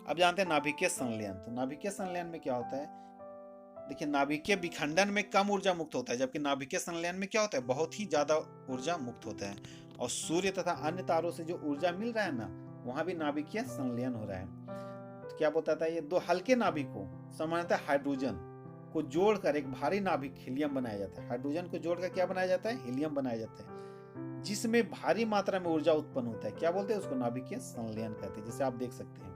Speaker 1: अब जानते हैं नाभिकीय संलयन। तो नाभिकीय संलयन में क्या होता है, देखिए नाभिकीय विखंडन में कम ऊर्जा मुक्त होता है, जबकि नाभिकीय संलयन में क्या होता है, बहुत ही ज्यादा ऊर्जा मुक्त होता है। और सूर्य तथा अन्य तारों से जो ऊर्जा मिल रहा है ना, वहां भी नाभिकीय संलयन हो रहा है। तो क्या बताता है, ये दो हल्के नाभिकों, सामान्यतः हाइड्रोजन को जोड़कर एक भारी नाभिक हीलियम बनाया जाता है। हाइड्रोजन को जोड़कर क्या बनाया जाता है, हीलियम बनाया जाता है, जिसमें भारी मात्रा में ऊर्जा उत्पन्न होता है। क्या बोलते हैं उसको, नाभिकीय संलयन कहते हैं। जैसे आप देख सकते हैं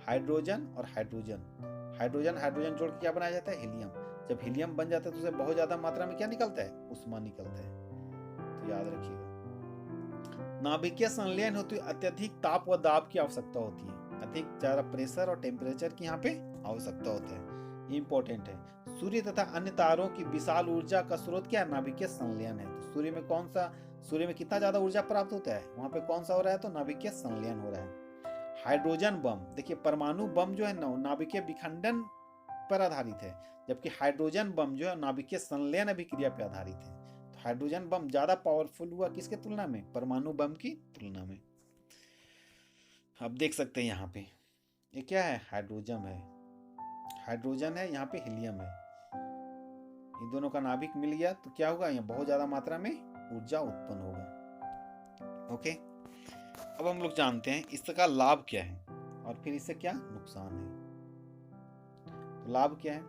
Speaker 1: हाइड्रोजन और हाइड्रोजन, हाइड्रोजन हाइड्रोजन जोड़ के क्या बनाया जाता है, हीलियम। जब हीलियम बन जाता है तो उसे बहुत ज्यादा मात्रा में क्या निकलता है, उष्मा निकलता है। तो याद रखिएगा, नाभिकीय संलयन होती है अत्यधिक ताप व दाब की आवश्यकता होती है, अधिक ज्यादा प्रेशर और टेम्परेचर की यहाँ पे आवश्यकता होता है, ये इंपॉर्टेंट है। सूर्य तथा अन्य तारों की विशाल ऊर्जा का स्रोत क्या है, नाभिकीय संलयन है। तो सूर्य में कौन सा, सूर्य में कितना ज्यादा ऊर्जा प्राप्त होता है, वहां पे कौन सा हो रहा है, तो नाभिकीय संलयन हो रहा है। हाइड्रोजन बम, देखिए परमाणु बम जो है ना नाभिकीय विखंडन पर आधारित है, जबकि हाइड्रोजन बम जो है नाभिकीय संलयन अभिक्रिया पर आधारित है। तो हाइड्रोजन बम ज्यादा पावरफुल हुआ किसके तुलना में, परमाणु बम की तुलना में। अब देख सकते हैं यहाँ पे ये क्या है, हाइड्रोजन है, हाइड्रोजन है, यहाँ पे हीलियम है, इन दोनों का नाभिक मिल गया तो क्या होगा, यहाँ बहुत ज्यादा मात्रा में ऊर्जा उत्पन्न होगा। ओके, अब हम लोग जानते हैं इसका लाभ क्या है और फिर इससे क्या नुकसान है। तो लाभ क्या है,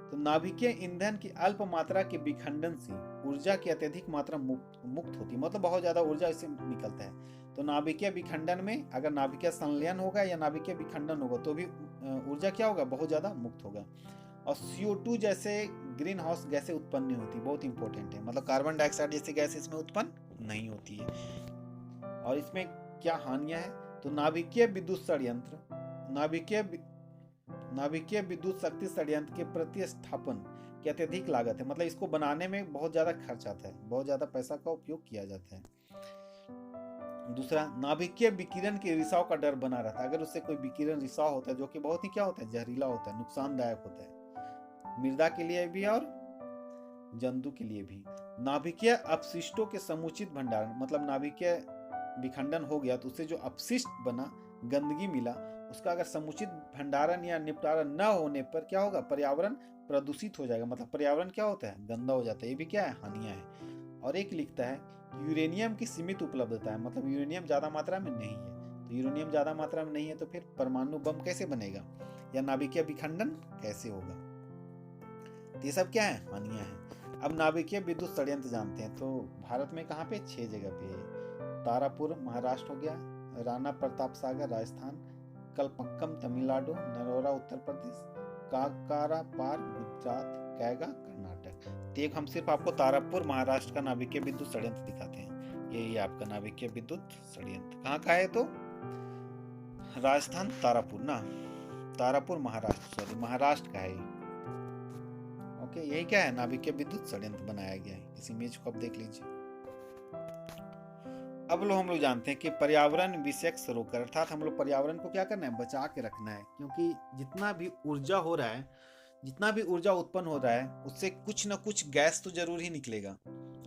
Speaker 1: तो नाभिकीय ईंधन की अल्प मात्रा के विखंडन से ऊर्जा की अत्यधिक मात्रा मुक्त होती है, मतलब बहुत ज्यादा ऊर्जा इससे निकलता है। तो नाभिकीय विखंडन में अगर नाभिकीय संलयन होगा या नाभिकीय विखंडन होगा तो भी ऊर्जा क्या होगा, बहुत ज्यादा मुक्त होगा। और CO2 जैसे ग्रीन हाउस गैसें उत्पन्न नहीं होती, बहुत इंपॉर्टेंट है, मतलब कार्बन डाइऑक्साइड जैसी गैस इसमें उत्पन्न नहीं होती है। और इसमें क्या हानियां हैं, तो नाभिकीय विद्युत षड्यंत्र, नाभिकीय विद्युत शक्ति षड्यंत्र के प्रतिस्थापन की अत्यधिक लागत है, मतलब इसको बनाने में बहुत ज्यादा खर्च आता है, बहुत ज्यादा पैसा का उपयोग किया जाता है। दूसरा, नाभिकीय विकिरण के रिसाव का डर बना रहता है, अगर उससे कोई विकिरण रिसाव होता है जो कि बहुत ही क्या होता है, जहरीला होता है, नुकसानदायक होता है, मृदा के लिए भी और जंतु के लिए भी। नाभिकीय अपशिष्टों के समुचित भंडारण, मतलब नाभिकीय विखंडन हो गया तो उससे जो अपशिष्ट बना, गंदगी मिला, उसका अगर समुचित भंडारण या निपटारा न होने पर क्या होगा, पर्यावरण प्रदूषित हो जाएगा, मतलब पर्यावरण क्या होता है, गंदा हो जाता है, ये भी क्या है, हानियां है। और एक लिखता है यूरेनियम की सीमित उपलब्धता है, मतलब यूरेनियम ज्यादा मात्रा में नहीं है। तो यूरेनियम ज्यादा मात्रा में नहीं है तो फिर परमाणु बम कैसे बनेगा या नाभिकीय विखंडन कैसे होगा, तो ये सब क्या है, हानियां हैं। अब नाभिकीय विद्युत षड्यंत्र जानते हैं, तो भारत में कहाँ पे, 6 जगह पे है। तारापुर महाराष्ट्र हो गया, राणा प्रताप सागर राजस्थान, कलपक्कम तमिलनाडु, नरोरा उत्तर प्रदेश, काकरापार गुजरात, कैगा कर्नाटक। तो एक हम सिर्फ आपको तारापुर महाराष्ट्र का नाभिकीय विद्युत षड्यंत्र दिखाते हैं, यही आपका नाभिकीय विद्युत षड्यंत्र कहाँ का है, तो राजस्थान तारापुर ना, तारापुर महाराष्ट्र, सॉरी महाराष्ट्र का है। ओके, यही क्या है, नाभिकीय विद्युत षड्यंत्र बनाया गया है। इस इमेज को आप देख लीजिए। अब हम लोग जानते हैं कि पर्यावरण विषयक सरोकार, अर्थात हम लोग पर्यावरण को क्या करना है, बचा के रखना है, क्योंकि जितना भी ऊर्जा हो रहा है, जितना भी ऊर्जा उत्पन्न हो रहा है उससे कुछ ना कुछ गैस तो जरूर ही निकलेगा।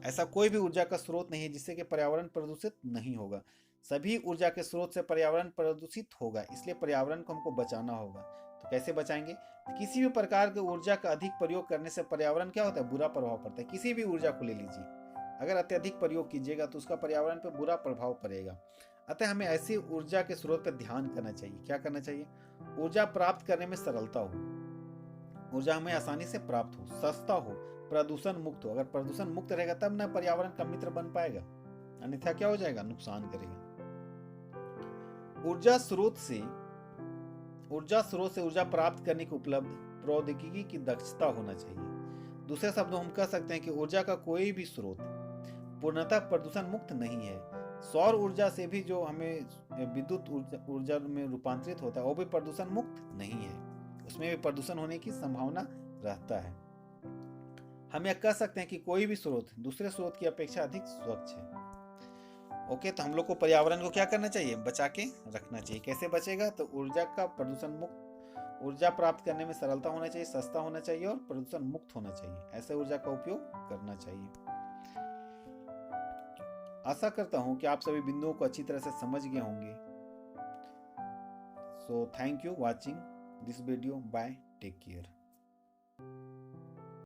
Speaker 1: ऐसा कोई भी ऊर्जा का स्रोत नहीं है जिससे कि पर्यावरण प्रदूषित नहीं होगा, सभी ऊर्जा के स्रोत से पर्यावरण प्रदूषित होगा, इसलिए पर्यावरण को हमको बचाना होगा। तो कैसे बचाएंगे, किसी भी प्रकार की ऊर्जा का अधिक प्रयोग करने से पर्यावरण क्या होता है, बुरा प्रभाव पड़ता है। किसी भी ऊर्जा को ले लीजिए, अगर अत्यधिक प्रयोग कीजिएगा तो उसका पर्यावरण पर बुरा प्रभाव पड़ेगा। अतः हमें ऐसी ऊर्जा के स्रोत पर ध्यान करना चाहिए। क्या करना चाहिए, ऊर्जा प्राप्त करने में सरलता हो, ऊर्जा हमें आसानी से प्राप्त हो, सस्ता हो, प्रदूषण मुक्त हो। अगर प्रदूषण मुक्त रहेगा तब ना पर्यावरण का मित्र बन पाएगा, अन्यथा क्या हो जाएगा, नुकसान करेगा। ऊर्जा स्रोत से ऊर्जा प्राप्त करने की उपलब्ध प्रौद्योगिकी की दक्षता होना चाहिए। दूसरे शब्दों हम कह सकते हैं कि ऊर्जा का कोई भी स्रोत पूर्णतः प्रदूषण मुक्त नहीं है। सौर ऊर्जा से भी जो हमें विद्युत ऊर्जा में रूपांतरित होता है वो भी प्रदूषण मुक्त नहीं है, उसमें भी प्रदूषण होने की संभावना रहता है। हम यह कह सकते हैं कि कोई भी स्रोत दूसरे स्रोत की अपेक्षा अधिक स्वच्छ है। ओके, तो हम लोग को पर्यावरण को क्या करना चाहिए, बचा के रखना चाहिए। कैसे बचेगा, तो ऊर्जा का प्रदूषण मुक्त, ऊर्जा प्राप्त करने में सरलता होना चाहिए, सस्ता होना चाहिए और प्रदूषण मुक्त होना चाहिए, ऐसे ऊर्जा का उपयोग करना चाहिए। आशा करता हूं कि आप सभी बिंदुओं को अच्छी तरह से समझ गए होंगे। So thank you watching this video, bye, take care.